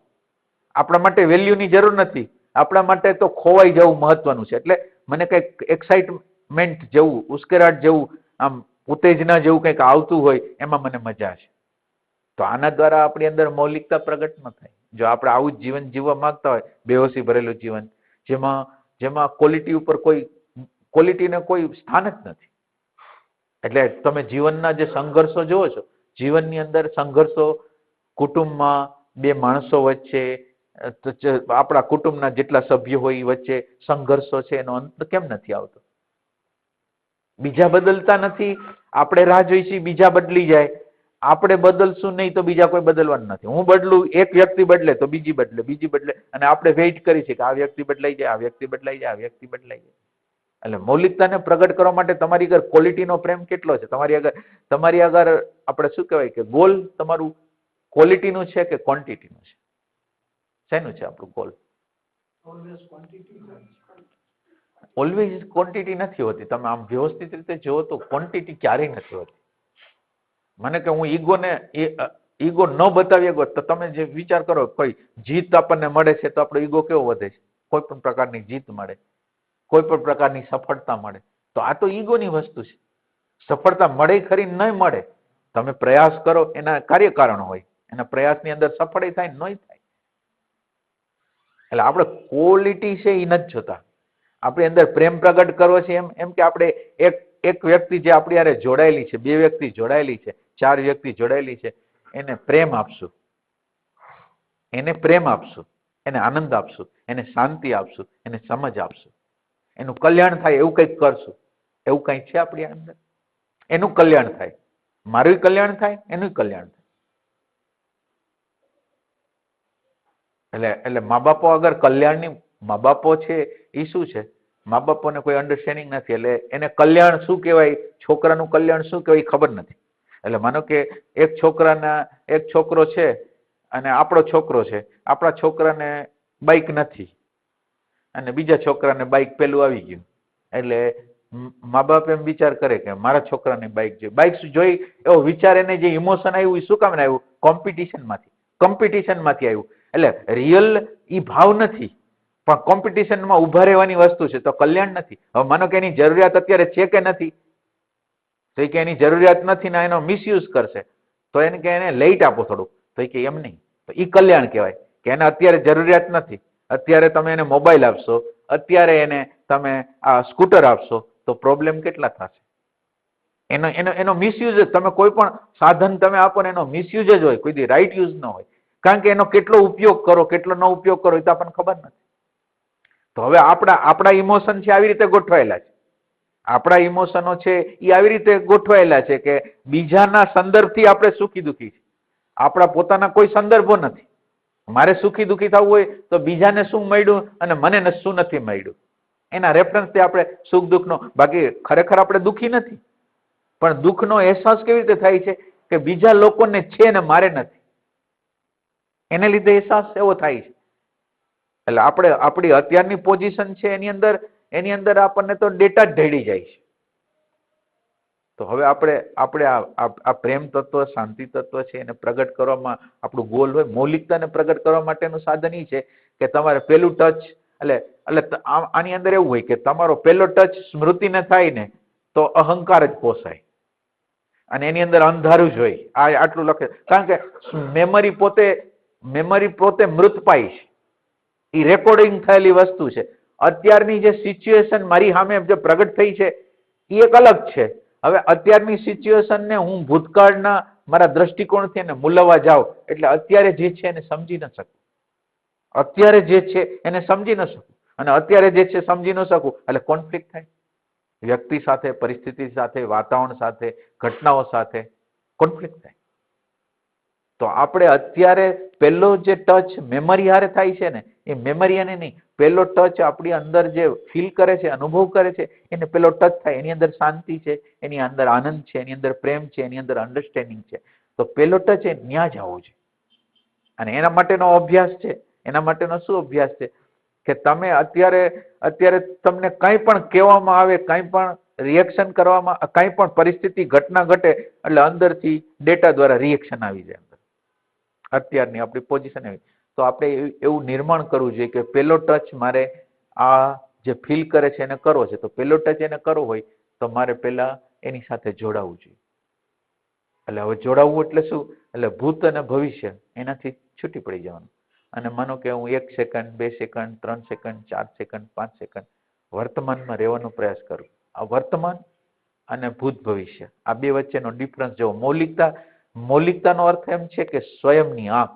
આપણા માટે વેલ્યુની જરૂર નથી. આપણા માટે તો ખોવાઈ જવું મહત્વનું છે. એટલે મને કંઈક એક્સાઇટમેન્ટ જેવું, ઉશ્કેરાટ જેવું, આમ ઉત્તેજના જેવું કંઈક આવતું હોય એમાં મને મજા છે. તો આના દ્વારા આપણી અંદર મૌલિકતા પ્રગટ ન થાય. જો આપણે આવું જ જીવન જીવવા માંગતા હોય, બેહોશી ભરેલું જીવન, જેમાં ક્વોલિટી ઉપર ક્વોલિટીને કોઈ સ્થાન જ નથી. એટલે તમે જીવનના જે સંઘર્ષો જુઓ છો, જીવનની અંદર સંઘર્ષો કુટુંબમાં, બે માણસો વચ્ચે, આપણા કુટુંબના જેટલા સભ્યો હોય એ વચ્ચે સંઘર્ષો છે, એનો અંત કેમ નથી આવતો? બીજા બદલતા નથી, આપણે રાહ જોઈશી બીજા બદલી જાય. આપણે બદલશું નહીં તો બીજા કોઈ બદલવાનું નથી. હું બદલું, એક વ્યક્તિ બદલે તો બીજી બદલે, બીજી બદલે, અને આપણે વેઇટ કરી છે કે આ વ્યક્તિ બદલાઈ જાય, આ વ્યક્તિ બદલાઈ જાય, આ વ્યક્તિ બદલાઈ જાય. એટલે મૌલિકતાને પ્રગટ કરવા માટે તમારી આગળ ક્વોલિટીનો પ્રેમ કેટલો છે? તમારી આગળ આપણે શું કહેવાય કે ગોલ તમારું ક્વોલિટીનું છે કે ક્વોન્ટિટીનું છે? શેનું છે આપણું ગોલ? ઓલવેઝ ક્વોન્ટિટી નથી હોતી. તમે આમ વ્યવસ્થિત રીતે જુઓ તો ક્વોન્ટિટી ક્યારેય નથી હોતી. મને કે હું ઈગો ન બતાવી શકો તો તમે જે વિચાર કરો, કોઈ જીત આપણને મળે છે તો આપણો ઈગો કેવો વધે છે? કોઈ પણ પ્રકારની જીત મળે, કોઈ પણ પ્રકારની સફળતા મળે તો આ તો ઈગોની વસ્તુ છે. સફળતા મળે ખરી નહીં મળે, તમે પ્રયાસ કરો, એના કાર્યકારણ હોય, એના પ્રયાસની અંદર સફળ થાય નહીં થાય. એટલે આપણે ક્વોલિટી છે એ નથી જોતા. આપણી અંદર પ્રેમ પ્રગટ કરવો છે એમ કે આપણે એક વ્યક્તિ જે આપણી હારે જોડાયેલી છે, બે વ્યક્તિ જોડાયેલી છે, ચાર વ્યક્તિ જોડાયેલી છે, એને પ્રેમ આપશું, એને પ્રેમ આપશું, એને આનંદ આપશું, એને શાંતિ આપશું, એને સમજ આપશું, એનું કલ્યાણ થાય એવું કંઈક કરશું. એવું કંઈક છે આપણી અંદર? એનું કલ્યાણ થાય, મારું કલ્યાણ થાય, એનું કલ્યાણ થાય. એટલે મા બાપો અગર કલ્યાણની, મા બાપો છે એ શું છે? મા બાપોને કોઈ અન્ડરસ્ટેન્ડિંગ નથી. એટલે એને કલ્યાણ શું કહેવાય, છોકરાનું કલ્યાણ શું કહેવાય ખબર નથી. એટલે માનો કે એક છોકરો છે અને આપણો છોકરો છે, આપણા છોકરાને બાઈક નથી અને બીજા છોકરાને બાઈક પેલું આવી ગયું. એટલે મા બાપ એમ વિચાર કરે કે મારા છોકરાને બાઈક જોઈએ. બાઈક જોઈ એવો વિચાર, એને જે ઇમોશન આવ્યું એ શું કામ આવ્યું? કોમ્પિટિશનમાંથી આવ્યું. એટલે રિયલ એ ભાવ નથી, પણ કોમ્પિટિશનમાં ઉભા રહેવાની વસ્તુ છે. તો કલ્યાણ નથી. હવે માનો કે એની જરૂરિયાત અત્યારે છે કે નથી, તો કે એની જરૂરિયાત નથી ને એનો મિસયુઝ કરશે, તો એને કે એને લેટ આપો થોડુંક, તો કે એમ નહીં, તો એ કલ્યાણ કહેવાય કે એને અત્યારે જરૂરિયાત નથી. અત્યારે તમે એને મોબાઈલ આપશો, અત્યારે એને તમે આ સ્કૂટર આપશો તો પ્રોબ્લેમ કેટલા થશે? એનો એનો એનો મિસયુઝ જ, તમે કોઈ પણ સાધન તમે આપો ને એનો મિસયુઝ જ હોય, કોઈ દી રાઈટ યુઝ ન હોય. કારણ કે એનો કેટલો ઉપયોગ કરો, કેટલો ન ઉપયોગ કરો એ તો આપણને ખબર નથી. તો હવે આપણા ઇમોશન છે આવી રીતે ગોઠવાયેલા છે. આપણા ઇમોશનો છે એ આવી રીતે ગોઠવાયેલા છે કે બીજાના સંદર્ભથી આપણે સુખી દુઃખી છીએ. આપણા પોતાના કોઈ સંદર્ભો નથી. મારે સુખી દુઃખી થવું હોય તો બીજાને શું મળ્યું અને મને શું નથી મળ્યું, એના રેફરન્સથી આપણે સુખ દુઃખનો, બાકી ખરેખર આપણે દુઃખી નથી. પણ દુઃખનો અહેસાસ કેવી રીતે થાય છે કે બીજા લોકોને છે ને મારે નથી, એને લીધે અહેસાસ એવો થાય છે. એટલે આપણે આપણી અત્યારની પોઝિશન છે એની અંદર આપણને તો ડેટા જ ઢળી જાય છે. તો હવે આપણે આ પ્રેમ તત્વ, શાંતિ તત્વ છે એને પ્રગટ કરવામાં આપણું ગોલ હોય. મૌલિકતાને પ્રગટ કરવા માટેનું સાધન એ છે કે તમારે પેલું ટચ, એટલે આની અંદર એવું હોય કે તમારો પેલો ટચ સ્મૃતિને થાય ને તો અહંકાર જ પોસાય અને એની અંદર અંધારું જ હોય. આટલું લખે, કારણ કે મેમરી પોતે મૃતપાય છે. એ રેકોર્ડિંગ થયેલી વસ્તુ છે. અત્યારની જે સિચ્યુએશન મારી સામે જે પ્રગટ થઈ છે એ એક અલગ છે. હવે અત્યારની સિચ્યુએશનને હું ભૂતકાળના મારા દ્રષ્ટિકોણથી એને મૂલવવા જાઉં એટલે અત્યારે જે છે એને સમજી ન શકું. અત્યારે જે છે એને સમજી ન શકું અને અત્યારે જે છે સમજી ન શકું એટલે કોન્ફ્લિક્ટ થાય. વ્યક્તિ સાથે, પરિસ્થિતિ સાથે, વાતાવરણ સાથે, ઘટનાઓ સાથે કોન્ફ્લિક્ટ થાય. તો આપણે અત્યારે પહેલો જે ટચ મેમરી હારે થાય છે ને એ મેમરી એને નહીં, પહેલો ટચ આપણી અંદર જે ફીલ કરે છે, અનુભવ કરે છે એને પહેલો ટચ થાય. એની અંદર શાંતિ છે, એની અંદર આનંદ છે, એની અંદર પ્રેમ છે, એની અંદર અન્ડરસ્ટેન્ડિંગ છે. તો પહેલો ટચ એ ન્યા જ આવવો છે. અને એના માટેનો અભ્યાસ છે. એના માટેનો શું અભ્યાસ છે કે તમે અત્યારે તમને કંઈ પણ કહેવામાં આવે, કંઈ પણ રિએક્શન કરવામાં, કંઈ પણ પરિસ્થિતિ, ઘટના ઘટે એટલે અંદરથી ડેટા દ્વારા રિએક્શન આવી જાય. અત્યારની આપણી પોઝિશન એવી. તો આપણે એવું નિર્માણ કરવું જોઈએ કે પેલો ટચ મારે આ જે ફીલ કરે છે એને કરવો છે. તો પેલો ટચ એને કરવો હોય તો મારે પહેલા એની સાથે જોડાવવું જોઈએ. એટલે હવે જોડાવવું એટલે શું? એટલે ભૂત અને ભવિષ્ય એનાથી છૂટી પડી જવાનું. અને માનો કે હું 1 second, 2 second, 3 second, 4 second, 5 second વર્તમાનમાં રહેવાનો પ્રયાસ કરું. આ વર્તમાન અને ભૂત ભવિષ્ય આ બે વચ્ચેનો ડિફરન્સ જોવો. મૌલિકતાનો અર્થ એમ છે કે સ્વયંની આંખ,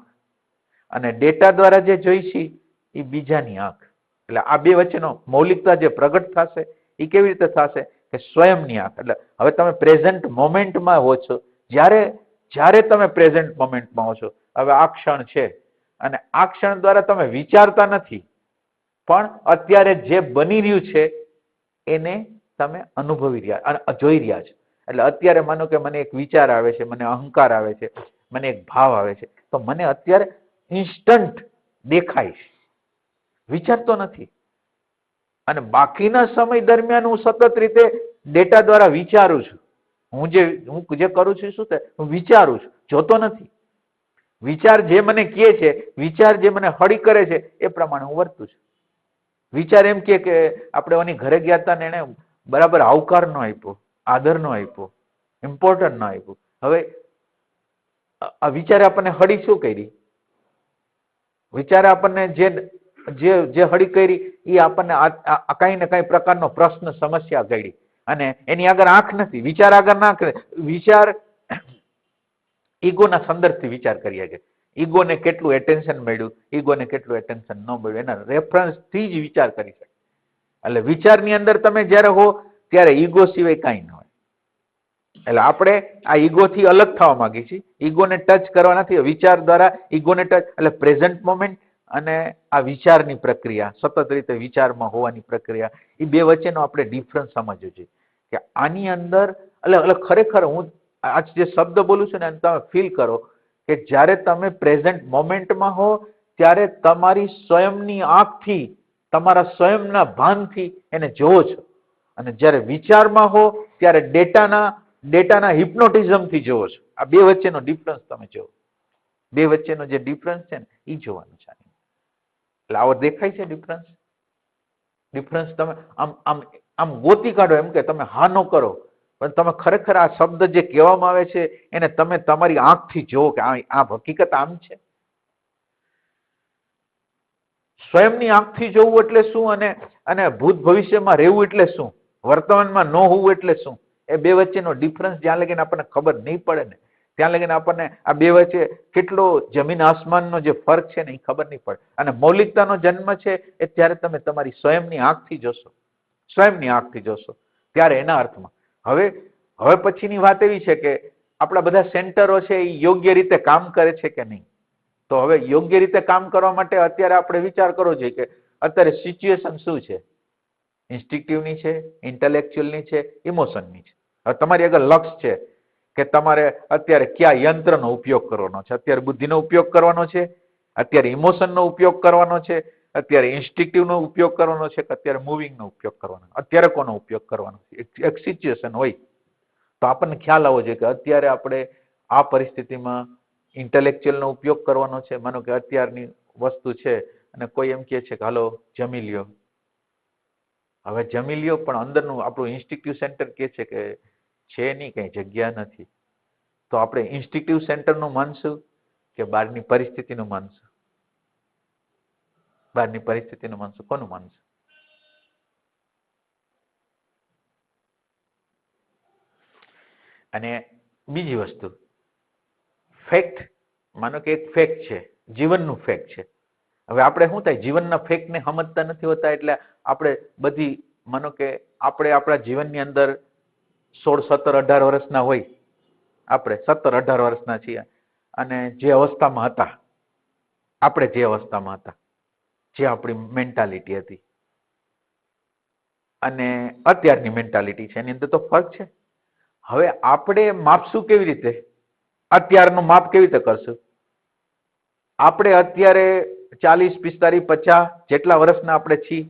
અને ડેટા દ્વારા જે જોઈશી એ બીજાની આંખ. એટલે આ બે વચ્ચેનો મૌલિકતા જે પ્રગટ થશે એ કેવી રીતે થશે કે સ્વયંની આંખ. એટલે હવે તમે પ્રેઝન્ટ મોમેન્ટમાં હો છો. જ્યારે તમે પ્રેઝન્ટ મોમેન્ટમાં હો છો, હવે આ ક્ષણ છે અને આ ક્ષણ દ્વારા તમે વિચારતા નથી પણ અત્યારે જે બની રહ્યું છે એને તમે અનુભવી રહ્યા અને જોઈ રહ્યા છો. એટલે અત્યારે માનો કે મને એક વિચાર આવે છે, મને અહંકાર આવે છે, મને એક ભાવ આવે છે, તો મને અત્યારે ઇન્સ્ટન્ટ દેખાય છે, વિચારતો નથી. અને બાકીના સમય દરમિયાન હું સતત રીતે ડેટા દ્વારા વિચારું છું. હું જે કરું છું શું થાય? હું વિચારું છું, જોતો નથી. વિચાર જે મને કહે છે, વિચાર જે મને હળી કરે છે એ પ્રમાણે હું વર્તું છું. વિચાર એમ કે આપણે ઓની ઘરે ગયા હતા ને એને બરાબર આવકાર ન આપ્યો, આદર ન આપ્યો, ઇમ્પોર્ટન્ટ ન આપ્યું. હવે આ વિચારે આપણને હળી શું કરી? વિચારે આપણને જે હળી કરી એ આપણને કઈ ને કઈ પ્રકારનો પ્રશ્ન, સમસ્યા ગળી અને એની આગળ આંખ નથી. વિચાર આગળ ના કરે. વિચાર ઈગોના સંદર્ભથી વિચાર કરીએ કે ઈગોને કેટલું એટેન્શન મળ્યું, ઈગોને કેટલું એટેન્શન ન મળ્યું, એના રેફરન્સથી જ વિચાર કરી શકે. એટલે વિચારની અંદર તમે જ્યારે હો ત્યારે ઈગો સિવાય કાંઈ ન હોય. એટલે આપણે આ ઈગોથી અલગ થવા માંગીએ છીએ. ઈગોને ટચ કરવા નથી, વિચાર દ્વારા ઈગોને ટચ. એટલે પ્રેઝન્ટ મોમેન્ટ અને આ વિચારની પ્રક્રિયા, સતત રીતે વિચારમાં હોવાની પ્રક્રિયા, એ બે વચ્ચેનો આપણે ડિફરન્સ સમજવું જોઈએ કે આની અંદર એટલે ખરેખર હું આ જે શબ્દ બોલું છું ને તમે ફીલ કરો કે જ્યારે તમે પ્રેઝન્ટ મોમેન્ટમાં હો ત્યારે તમારી સ્વયંની આંખથી, તમારા સ્વયંના ભાનથી એને જોવો છો. અને જ્યારે વિચારમાં હો ત્યારે ડેટાના હિપ્નોટિઝમથી જોવો છો. આ બે વચ્ચેનો ડિફરન્સ તમે જોવો. બે વચ્ચેનો જે ડિફરન્સ છે ને એ જોવાનું છે. એટલે આવો દેખાય છે ડિફરન્સ તમે આમ ગોતી કાઢો. એમ કે તમે હા નો કરો પણ તમે ખરેખર આ શબ્દ જે કહેવામાં આવે છે એને તમે તમારી આંખથી જોવો કે આ હકીકત આમ છે. સ્વયંની આંખથી જોવું એટલે શું અને ભૂત ભવિષ્યમાં રહેવું એટલે શું, વર્તમાનમાં ન હોવું એટલે શું, એ બે વચ્ચેનો ડિફરન્સ જ્યાં લગીને આપણને ખબર નહીં પડે ને ત્યાં લગીને આપણને આ બે વચ્ચે કેટલો જમીન આસમાનનો જે ફરક છે ને એ ખબર નહીં પડે. અને મૌલિકતાનો જન્મ છે એ ત્યારે તમે તમારી સ્વયંની આંખથી જોશો, સ્વયંની આંખથી જોશો ત્યારે એના અર્થમાં. હવે પછીની વાત એવી છે કે આપણા બધા સેન્ટરો છે એ યોગ્ય રીતે કામ કરે છે કે નહીં. તો હવે યોગ્ય રીતે કામ કરવા માટે અત્યારે આપણે વિચાર કરવો જોઈએ કે અત્યારે સિચ્યુએશન શું છે, ઇન્સ્ટિંક્ટિવની છે, ઇન્ટેલેક્ચ્યુઅલની છે, ઇમોશનની છે. હવે તમારી આગળ લક્ષ્ય છે કે તમારે અત્યારે કયા યંત્રનો ઉપયોગ કરવાનો છે, અત્યારે બુદ્ધિનો ઉપયોગ કરવાનો છે, અત્યારે ઇમોશનનો ઉપયોગ કરવાનો છે, અત્યારે ઇન્સ્ટિંક્ટિવનો ઉપયોગ કરવાનો છે કે અત્યારે મૂવિંગનો ઉપયોગ કરવાનો, અત્યારે કોનો ઉપયોગ કરવાનો છે. એક સિચ્યુએશન હોય તો આપણને ખ્યાલ આવવો જોઈએ કે અત્યારે આપણે આ પરિસ્થિતિમાં ઇન્ટેલેક્ચ્યુઅલનો ઉપયોગ કરવાનો છે. માનો કે અત્યારની વસ્તુ છે અને કોઈ એમ કહે છે કે હાલો જમી લ્યો, હવે જમી લ્યો, પણ અંદરનું આપણું ઇન્સ્ટિંક્ટિવ સેન્ટર કહે છે કે છે નહીં, કઈ જગ્યા નથી. તો આપણે ઇન્સ્ટિંક્ટિવ સેન્ટરનું માનશું કે બહારની પરિસ્થિતિનું માનશું? બહારની પરિસ્થિતિનું માનશું, કોનું માનશું? અને બીજી વસ્તુ ફેક્ટ, માનો કે એક ફેક્ટ છે, જીવનનું ફેક્ટ છે. હવે આપણે શું થાય, જીવનના ફેક્ટને સમજતા નથી હોતા એટલે આપણે બધી, માનો કે આપણે આપણા જીવનની અંદર 16, 17, 18 વર્ષના હોય, આપણે 17, 18 વર્ષના છીએ અને જે અવસ્થામાં હતા આપણે, જે અવસ્થામાં હતા, જે આપણી મેન્ટાલિટી હતી અને અત્યારની મેન્ટાલિટી છે એની અંદર તો ફરક છે. હવે આપણે માપશું કેવી રીતે, અત્યારનું માપ કેવી રીતે કરશું? આપણે અત્યારે 40, 45, 50 જેટલા વર્ષના આપણે છીએ,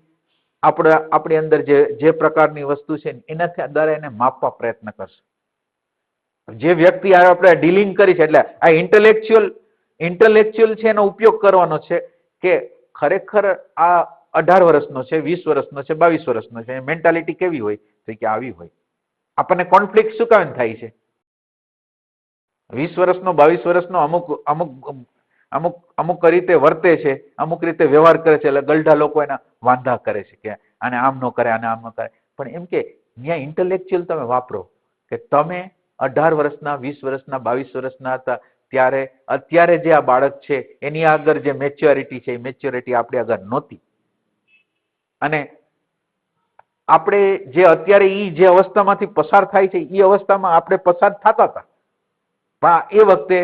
આપણી અંદર જે પ્રકારની વસ્તુ છે એનાથી દ્વારા એને માપવા પ્રયત્ન કરશું. જે વ્યક્તિ આપણે ડીલિંગ કરી છે એટલે આ ઇન્ટેલેક્ચ્યુઅલ છે એનો ઉપયોગ કરવાનો છે કે ખરેખર આ 18 વર્ષનો છે, 20 વર્ષનો છે, 22 વર્ષનો છે, મેન્ટાલિટી કેવી હોય તો કે આવી હોય. આપણને કોન્ફ્લિક્ટ શું કામ થાય છે? 20 વર્ષનો 22 વર્ષનો અમુક રીતે વર્તે છે, અમુક રીતે વ્યવહાર કરે છે એટલે ગલઢા લોકો એના વાંધા કરે છે કે આને આમ ન કરે, આને આમ ન કરે. પણ એમ કે ત્યાં ઇન્ટેલેક્ચ્યુઅલ તમે વાપરો કે તમે 18 વર્ષના, 20 વર્ષના, 22 વર્ષના હતા ત્યારે અત્યારે જે આ બાળક છે એની આગળ જે મેચ્યોરિટી છે એ મેચ્યોરિટી આપણી આગળ નહોતી. અને આપણે જે અત્યારે જે અવસ્થામાંથી પસાર થાય છે એ અવસ્થામાં આપણે પસાર થતા હતા. પણ એ વખતે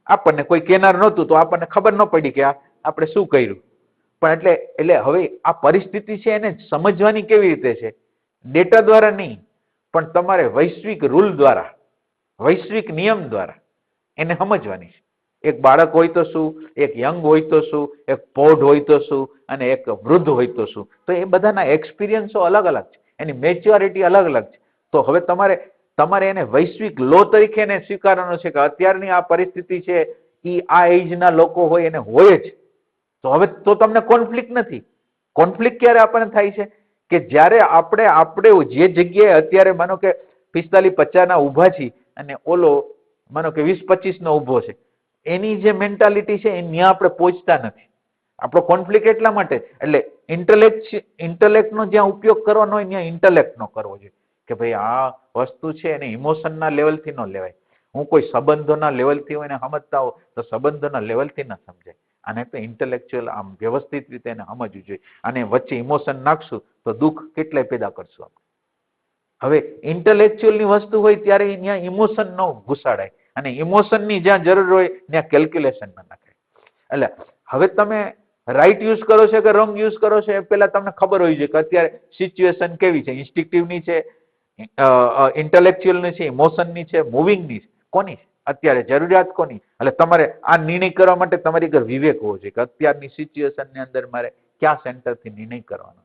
આપણને કોઈ કેનાર નહોતું તો આપણને ખબર ન પડી કે આપણે શું કર્યું. પણ એટલે હવે આ પરિસ્થિતિ છે એને સમજવાની કેવી રીતે છે? ડેટા દ્વારા નહીં, પણ તમારે વૈશ્વિક રૂલ દ્વારા, વૈશ્વિક નિયમ દ્વારા એને સમજવાની છે. એક બાળક હોય તો શું, એક યંગ હોય તો શું, એક પૌઢ હોય તો શું, અને એક વૃદ્ધ હોય તો શું. તો એ બધાના એક્સપિરિયન્સો અલગ અલગ છે, એની મેચ્યોરિટી અલગ અલગ છે. તો હવે તમારે એને વૈશ્વિક લો તરીકે એને સ્વીકારવાનો છે કે અત્યારની આ પરિસ્થિતિ છે એ આ એજના લોકો હોય એને હોય જ. તો હવે તો તમને કોન્ફ્લિક્ટ નથી. કોન્ફ્લિક્ટ ક્યારે આપણને થાય છે કે જ્યારે આપણે જે જગ્યાએ અત્યારે માનો કે 45, 50 ના ઊભા છીએ અને ઓલો માનો કે 20, 25 નો ઊભો છે, એની જે મેન્ટાલિટી છે એ ત્યાં આપણે પહોંચતા નથી. આપણો કોન્ફ્લિક્ટ એટલા માટે, એટલે ઇન્ટેલેક્ટનો જ્યાં ઉપયોગ કરવાનો હોય ત્યાં ઇન્ટેલેક્ટ નો કરવો જોઈએ કે ભાઈ આ વસ્તુ છે એને ઇમોશનના લેવલથી ન લેવાય. હું કોઈ સંબંધોના લેવલથી હું એને સમજતા હોઉં તો સંબંધોના લેવલથી ન સમજાય. આને તો ઇન્ટેલેક્ચ્યુઅલ આમ વ્યવસ્થિત રીતે એને સમજવું જોઈએ. અને વચ્ચે ઇમોશન નાખશું તો દુઃખ કેટલાય પેદા કરશું આપણે. હવે ઇન્ટેલેક્ચ્યુઅલની વસ્તુ હોય ત્યારે ત્યાં ઇમોશન ન ઘુસાડાય અને ઇમોશનની જ્યાં જરૂર હોય ત્યાં કેલ્ક્યુલેશન ન નાખાય. એટલે હવે તમે રાઈટ યુઝ કરો છો કે રોંગ યુઝ કરો છો એ પહેલા તમને ખબર હોવી જોઈએ કે અત્યારે સિચ્યુએશન કેવી છે, ઇન્સ્ટિંક્ટિવની છે, ઇન્ટેલેક્ચ્યુઅલની છે, ઇમોશનની છે, મૂવિંગની છે, કોની છે અત્યારે જરૂરિયાત કોની? એટલે તમારે આ નિર્ણય કરવા માટે તમારી ઘર વિવેક હોવો જોઈએ કે અત્યારની સિચ્યુએશનની અંદર મારે કયા સેન્ટરથી નિર્ણય કરવાનો.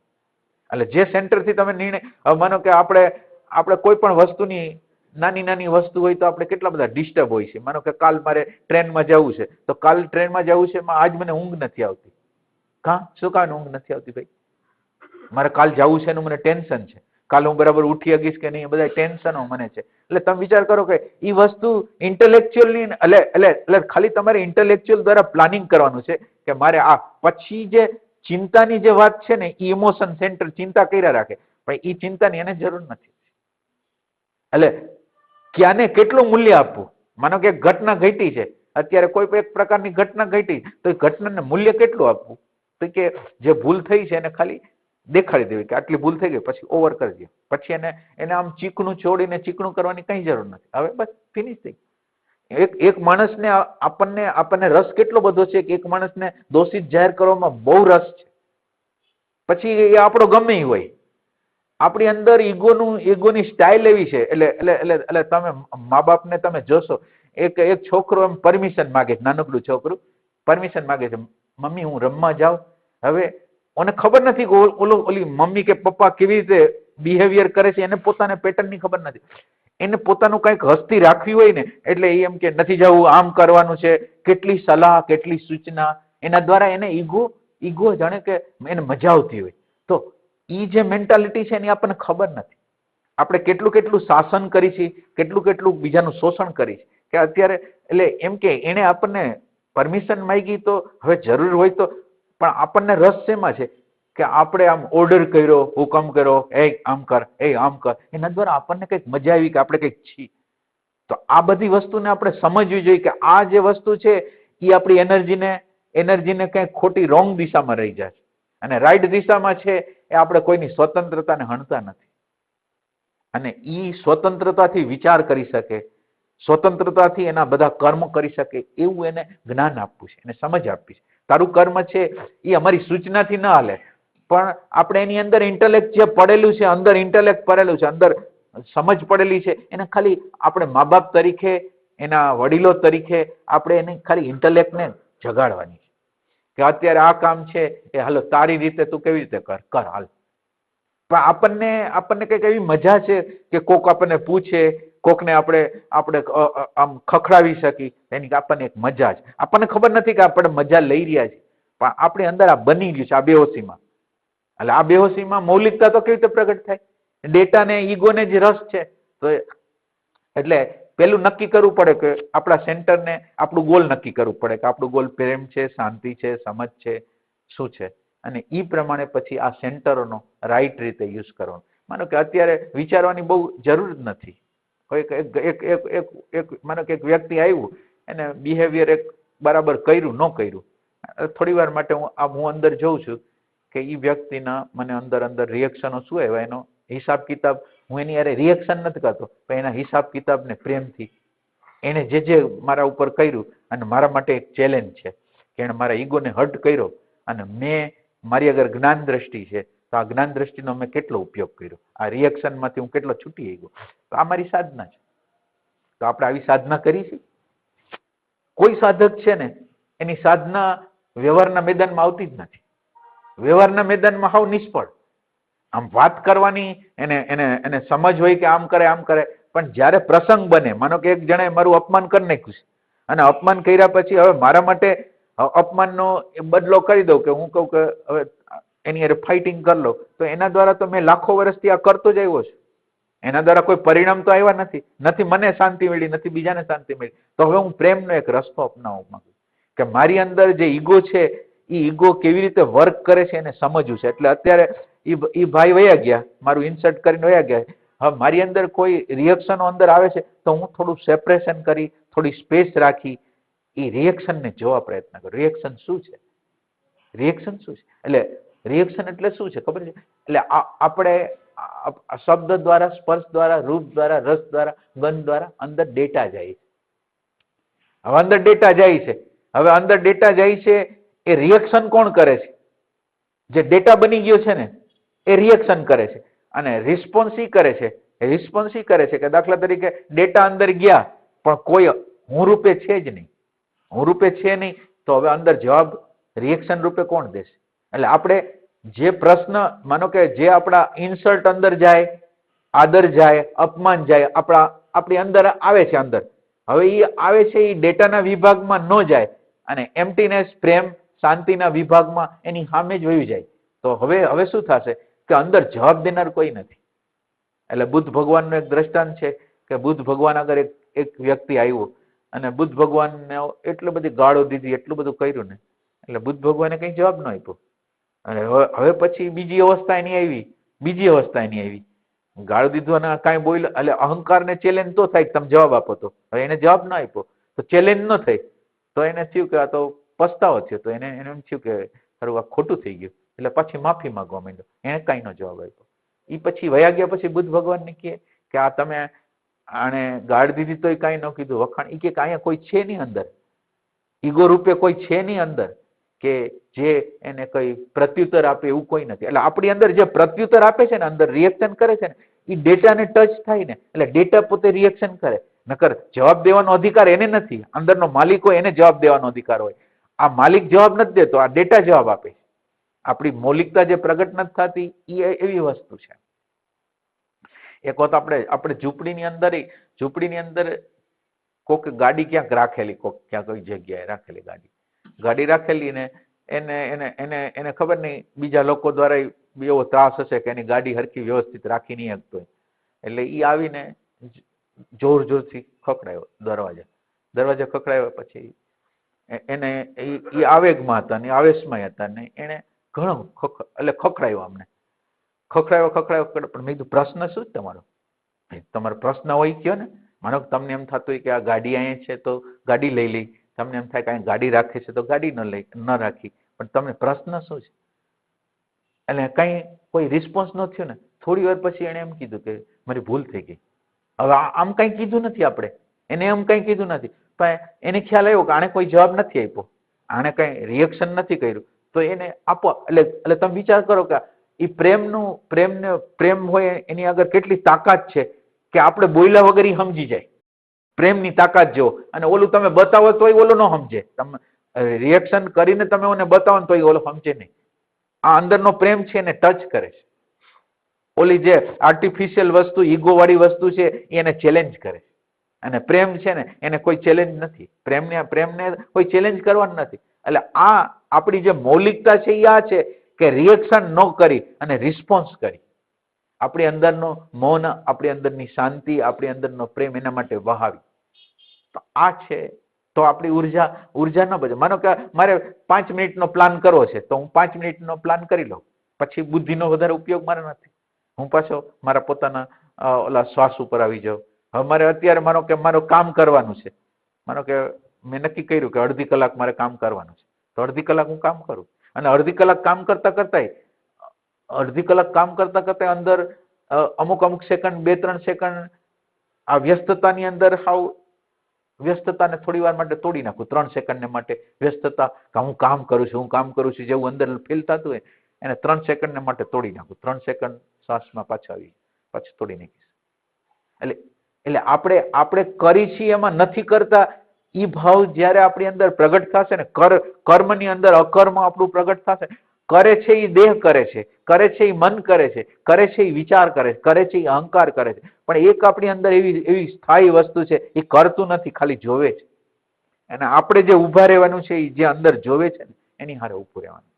એટલે જે સેન્ટરથી તમે નિર્ણય, માનો કે આપણે કોઈ પણ વસ્તુની નાની વસ્તુ હોય તો આપણે કેટલા બધા ડિસ્ટર્બ હોય છે. માનો કે કાલ મારે ટ્રેનમાં જવું છે તો કાલ ટ્રેનમાં જવું છે આજ મને ઊંઘ નથી આવતી. શું કામ ઊંઘ નથી આવતી ભાઈ? મારે કાલ જવું છે એનું મને ટેન્શન છે. કાલ હું બરાબર ઉઠી શકીશ કે નહીં, બધા ટેન્શનો મને છે. એટલે તમે વિચાર કરો કે એ વસ્તુ ઇન્ટેલેક્ચ્યુઅલની, એટલે ખાલી તમારે ઇન્ટેલેક્ચ્યુઅલ દ્વારા પ્લાનિંગ કરવાનું છે કે મારે આ પછી જે ચિંતાની જે વાત છે ને એ ઇમોશન સેન્ટર ચિંતા કર્યા રાખે, પણ એ ચિંતાની એને જરૂર નથી. એટલે ક્યાંને કેટલું મૂલ્ય આપવું? માનો કે એક ઘટના ઘટી છે, અત્યારે કોઈ પણ એક પ્રકારની ઘટના ઘટી, તો એ ઘટનાને મૂલ્ય કેટલું આપવું? તો કે જે ભૂલ થઈ છે એને ખાલી દેખાડી દેવી કે આટલી ભૂલ થઈ ગઈ, પછી ઓવર કરી દે, પછી એને આમ ચીકણું છોડીને ચીકણું કરવાની કઈ જરૂર નથી. હવે બસ ફિનિશ થઈ. એક માણસને આપણને રસ કેટલો બધો છે કે એક માણસને દોષિત જાહેર કરવામાં બહુ રસ છે. પછી એ આપણો ગમે ઈ હોય, આપણી અંદર ઈગોની સ્ટાઇલ એવી છે. એટલે તમે મા બાપને તમે જોશો, એક છોકરો એમ પરમિશન માગે, નાનકડું છોકરું પરમિશન માગે છે, મમ્મી હું રમવા જાઉં. હવે મને ખબર નથી કે ઓલી મમ્મી કે પપ્પા કેવી રીતે બિહેવિયર કરે છે, એને પોતાને પેટર્નની ખબર નથી. એને પોતાનું કંઈક હસ્તી રાખવી હોય ને એટલે એ એમ કે નથી જવું, આમ કરવાનું છે, કેટલી સલાહ કેટલી સૂચના, એના દ્વારા એને ઈગો જાણે કે એને મજા આવતી હોય. તો એ જે મેન્ટાલિટી છે એની આપણને ખબર નથી. આપણે કેટલું શાસન કરી છે, કેટલું બીજાનું શોષણ કરી છે, કે અત્યારે એટલે એમ કે એને આપણને પરમિશન માંગી તો હવે જરૂર હોય તો, પણ આપણને રસ શેમાં છે કે આપણે આમ ઓર્ડર કર્યો, હુકમ કર્યો, એ આમ કર, એ આમ કર, એના દ્વારા આપણને કંઈક મજા આવી કે આપણે કંઈક છીએ. તો આ બધી વસ્તુને આપણે સમજવી જોઈએ કે આ જે વસ્તુ છે એ આપણી એનર્જીને કંઈક ખોટી રોંગ દિશામાં રહી જાય છે, અને રાઈટ દિશામાં છે એ આપણે કોઈની સ્વતંત્રતાને હણતા નથી. અને એ સ્વતંત્રતાથી વિચાર કરી શકે, સ્વતંત્રતાથી એના બધા કર્મ કરી શકે એવું એને જ્ઞાન આપવું છે, એને સમજ આપવી છે. તારું કર્મ છે એ અમારી સૂચનાથી ન હાલે, પણ આપણે એની અંદર ઇન્ટેલેક્ટ જે પડેલું છે, અંદર ઇન્ટેલેક્ટ પડેલું છે, અંદર સમજ પડેલી છે, એને ખાલી આપણે મા બાપ તરીકે, એના વડીલો તરીકે આપણે એને ખાલી ઇન્ટેલેક્ટને જગાડવાની છે કે અત્યારે આ કામ છે એ હાલો તારી રીતે તું કેવી રીતે કર હાલ. પણ આપણને કંઈક એવી મજા છે કે કોક આપણને પૂછે, કોકને આપણે આમ ખખડાવી શકી, એની આપણને એક મજા છે. આપણને ખબર નથી કે આપણે મજા લઈ રહ્યા છીએ, પણ આપણે અંદર આ બની ગયું છે આ બેહોશીમાં. એટલે આ બેહોશીમાં મૌલિકતા તો કેવી રીતે પ્રગટ થાય? ડેટા ને ઈગોને જ રસ છે. તો એટલે પેલું નક્કી કરવું પડે કે આપણા સેન્ટરને આપણું ગોલ નક્કી કરવું પડે કે આપણું ગોલ પ્રેમ છે, શાંતિ છે, સમજ છે, શું છે, અને એ પ્રમાણે પછી આ સેન્ટરોનો રાઈટ રીતે યુઝ કરવાનો. માનો કે અત્યારે વિચારવાની બહુ જરૂર જ નથી. માનો કે એક વ્યક્તિ આવ્યું, એને બિહેવિયર એક બરાબર કર્યું ન કર્યું, થોડી વાર માટે હું અંદર જોઉં છું કે એ વ્યક્તિના મને અંદર રિએક્શનો શું આવ્યા, એનો હિસાબ કિતાબ હું એની યારે રિએક્શન નથી કરતો, પણ એના હિસાબ કિતાબને પ્રેમથી એને જે મારા ઉપર કર્યું, અને મારા માટે એક ચેલેન્જ છે કે એને મારા ઈગોને હર્ટ કર્યો, અને મારી અગર જ્ઞાન દ્રષ્ટિ છે તો આ જ્ઞાન દ્રષ્ટિનો મેં કેટલો ઉપયોગ કર્યો, આ રિએક્શનમાંથી હું કેટલો છૂટી ગયો. તો આ મારી સાધના છે. તો આપણે આવી સાધના કરી છે? કોઈ સાધક છે ને એની સાધના વ્યવહારના મેદાનમાં આવતી જ નથી. વ્યવહારના મેદાનમાં હાવ નિષ્ફળ. આમ વાત કરવાની એને સમજ હોય કે આમ કરે, પણ જ્યારે પ્રસંગ બને, માનો કે એક જણાએ મારું અપમાન કરી નાખ્યું છે, અને અપમાન કર્યા પછી હવે મારા માટે અપમાનનો બદલો કરી દઉં, કે હું કહું કે હવે એની હારે ફાઇટિંગ કરી લો, તો એના દ્વારા તો મેં લાખો વર્ષથી આ કરતો જ આવ્યો છું. એના દ્વારા કોઈ પરિણામ તો આવ્યા નથી મને શાંતિ મળી, નથી બીજાને શાંતિ મળી. તો હવે હું પ્રેમનો એક રસ્તો અપનાવવા માંગુ કે મારી અંદર જે ઈગો છે એ ઈગો કેવી રીતે વર્ક કરે છે એને સમજવું છે. એટલે અત્યારે એ ભાઈ વયા ગયા, મારું ઇન્સર્ટ કરીને વયા ગયા. હવે મારી અંદર કોઈ રિએક્શનો અંદર આવે છે તો હું થોડું સેપરેશન કરી, થોડી સ્પેસ રાખી એ રિએક્શનને જોવા પ્રયત્ન કરું. રિએક્શન શું છે? રિએક્શન શું છે? એટલે રિએક્શન એટલે શું છે ખબર છે? એટલે આપણે શબ્દ દ્વારા, સ્પર્શ દ્વારા, રૂપ દ્વારા, રસ દ્વારા, ગંધ દ્વારા અંદર ડેટા જાય છે. હવે અંદર ડેટા જાય છે, હવે અંદર ડેટા જાય છે, એ રિએક્શન કોણ કરે છે? જે ડેટા બની ગયો છે ને એ રિએક્શન કરે છે, અને રિસ્પોન્સ ઈ કરે છે. રિસ્પોન્સ ઈ કરે છે કે દાખલા તરીકે ડેટા અંદર ગયા, પણ કોઈ હું રૂપે છે જ નહીં. હું રૂપે છે નહીં, તો હવે અંદર જવાબ રિએક્શન રૂપે કોણ દેશે? એટલે આપણે જે પ્રશ્ન, માનો કે જે આપણા ઇન્સર્ટ અંદર જાય, આદર જાય, અપમાન જાય, આપણી અંદર આવે છે અંદર, હવે એ આવે છે એ ડેટાના વિભાગમાં ન જાય, અને એમ્પ્ટીનેસ, પ્રેમ, શાંતિના વિભાગમાં એની સામે જ વહી જાય. તો હવે શું થશે કે અંદર જવાબ દેનાર કોઈ નથી. એટલે બુદ્ધ ભગવાનનું એક દ્રષ્ટાંત છે કે બુદ્ધ ભગવાન આગળ એક વ્યક્તિ આવ્યો, અને બુદ્ધ ભગવાનને એટલી બધી ગાળો દીધી, એટલું બધું કર્યું ને, એટલે બુદ્ધ ભગવાને કઈ જવાબ ન આપ્યો. અને હવે પછી બીજી અવસ્થા એની આવી ગાળો દીધો અને કાંઈ બોલ્યો એટલે અહંકારને ચેલેન્જ તો થાય કે તમે જવાબ આપો. તો હવે એને જવાબ ના આપ્યો તો ચેલેન્જ ન થઈ તો એને થયું કે આ તો પસ્તાવો થયો. તો એને એને એમ થયું કે ખરું આ ખોટું થઈ ગયું. એટલે પછી માફી માંગવા માંડ્યો. એને કાંઈ નો જવાબ આપ્યો. એ પછી વયા ગયા પછી બુદ્ધ ભગવાનને કહે કે આ તમે આને ગાળ દીધી તોય કાંઈ ન કીધું વખાણ. એ કે અહીંયા કોઈ છે નહીં અંદર, ઈગો રૂપે કોઈ છે નહીં અંદર કે જે એને કઈ પ્રત્યુત્તર આપે એવું કોઈ નથી. એટલે આપણી અંદર જે પ્રત્યુત્તર આપે છે ને, અંદર રિએક્શન કરે છે ને, એ ડેટાને ટચ થાય ને એટલે ડેટા પોતે રિએક્શન કરે. નકર જવાબ દેવાનો અધિકાર એને નથી. અંદરનો માલિક હોય એને જવાબ દેવાનો અધિકાર હોય. આ માલિક જવાબ નથી દેતો, આ ડેટા જવાબ આપે છે. આપણી મૌલિકતા જે પ્રગટ નથી થતી એ એવી વસ્તુ છે. એક વખત આપણે ઝૂંપડીની અંદર કોક ગાડી ક્યાંક રાખેલી, કોક ક્યાંક કોઈ જગ્યાએ રાખેલી ગાડી રાખેલી ને એને ખબર નહીં બીજા લોકો દ્વારા એવો ત્રાસ હશે કે એની ગાડી હરખી વ્યવસ્થિત રાખી નહીં શકતો. એટલે એ આવીને જોરથી ખખડાયો દરવાજા ખખડાયો. પછી એને એ આવેગમાં હતા ને આવેશમાં હતા ને એને ઘણો એટલે ખખડાયો. અમને ખખડાયો પણ મેં કીધું પ્રશ્ન શું છે તમારો પ્રશ્ન હોય કયો ને. માનો કે તમને એમ થતું હોય કે આ ગાડી અહીંયા છે તો ગાડી લઈ લઈ, તમને એમ થાય કે અહીં ગાડી રાખે છે તો ગાડી ન રાખી, પણ તમને પ્રશ્ન શું છે? એટલે કઈ કોઈ રિસ્પોન્સ ન થયો ને. થોડી વાર પછી એને એમ કીધું કે મારી ભૂલ થઈ ગઈ. હવે આમ કઈ કીધું નથી આપણે, એને એમ કઈ કીધું નથી, પણ એને ખ્યાલ આવ્યો કે આને કોઈ જવાબ નથી આપ્યો, આને કઈ રિએક્શન નથી કર્યું, તો એને આપો. એટલે તમે વિચાર કરો કે એ પ્રેમ હોય એની આગળ કેટલી તાકાત છે કે આપણે બોલ્યા વગર ઈ સમજી જાય. પ્રેમની તાકાત જો, અને ઓલું તમે બતાવો તોય ઓલો ન સમજે. તમે રિએક્શન કરીને તમે ઓને બતાવો ને તોય ઓલો સમજે નહીં. આ અંદરનો પ્રેમ છે એને ટચ કરે છે. ઓલી જે આર્ટિફિશિયલ વસ્તુ, ઈગો વાળી વસ્તુ છે એને ચેલેન્જ કરે છે. અને પ્રેમ છે ને એને કોઈ ચેલેન્જ નથી. પ્રેમને કોઈ ચેલેન્જ કરવાનું નથી. એટલે આ આપણી જે મૌલિકતા છે એ આ છે કે રિએક્શન ન કરી અને રિસ્પોન્સ કરી. આપણી અંદરનો મૌન, આપણી અંદરની શાંતિ, આપણી અંદરનો પ્રેમ એના માટે વહાવી. તો આ છે તો આપણી ઉર્જા ન બચે. માનો કે મારે 5 મિનિટનો પ્લાન કરવો છે તો હું 5 મિનિટનો પ્લાન કરી લઉં, પછી બુદ્ધિનો વધારે ઉપયોગ મારે નથી. હું પાછો મારા પોતાના ઓલા શ્વાસ ઉપર આવી જાઉં. હવે મારે અત્યારે માનો કે મારું કામ કરવાનું છે, માનો કે મેં નક્કી કર્યું કે અડધી કલાક મારે કામ કરવાનું છે, તો અડધી કલાક હું કામ કરું. અને અડધી કલાક કામ કરતા અંદર અમુક સેકન્ડ, 2-3 સેકન્ડ આ વ્યસ્તતાની અંદર વ્યસ્તતાને થોડી વાર માટે તોડી નાખું. 3 સેકન્ડને માટે વ્યસ્તતા કે હું કામ કરું છું જેવું અંદર ફીલ થતું હોય એને 3 સેકન્ડને માટે તોડી નાખું. 3 સેકન્ડ શ્વાસમાં પાછા તોડી નાખીશ. એટલે આપણે કરી છીએ એમાં નથી કરતા ઈ ભાવ જ્યારે આપણી અંદર પ્રગટ થશે ને, કર્મની અંદર અકર્મ આપણું પ્રગટ થશે. કરે છે એ દેહ કરે છે એ મન કરે છે એ વિચાર કરે છે એ અહંકાર કરે છે. પણ એક આપણી અંદર એવી સ્થાયી વસ્તુ છે એ કરતું નથી, ખાલી જોવે છે. અને આપણે જે ઉભા રહેવાનું છે એ જે અંદર જોવે છે ને એની હારે ઉભું રહેવાનું.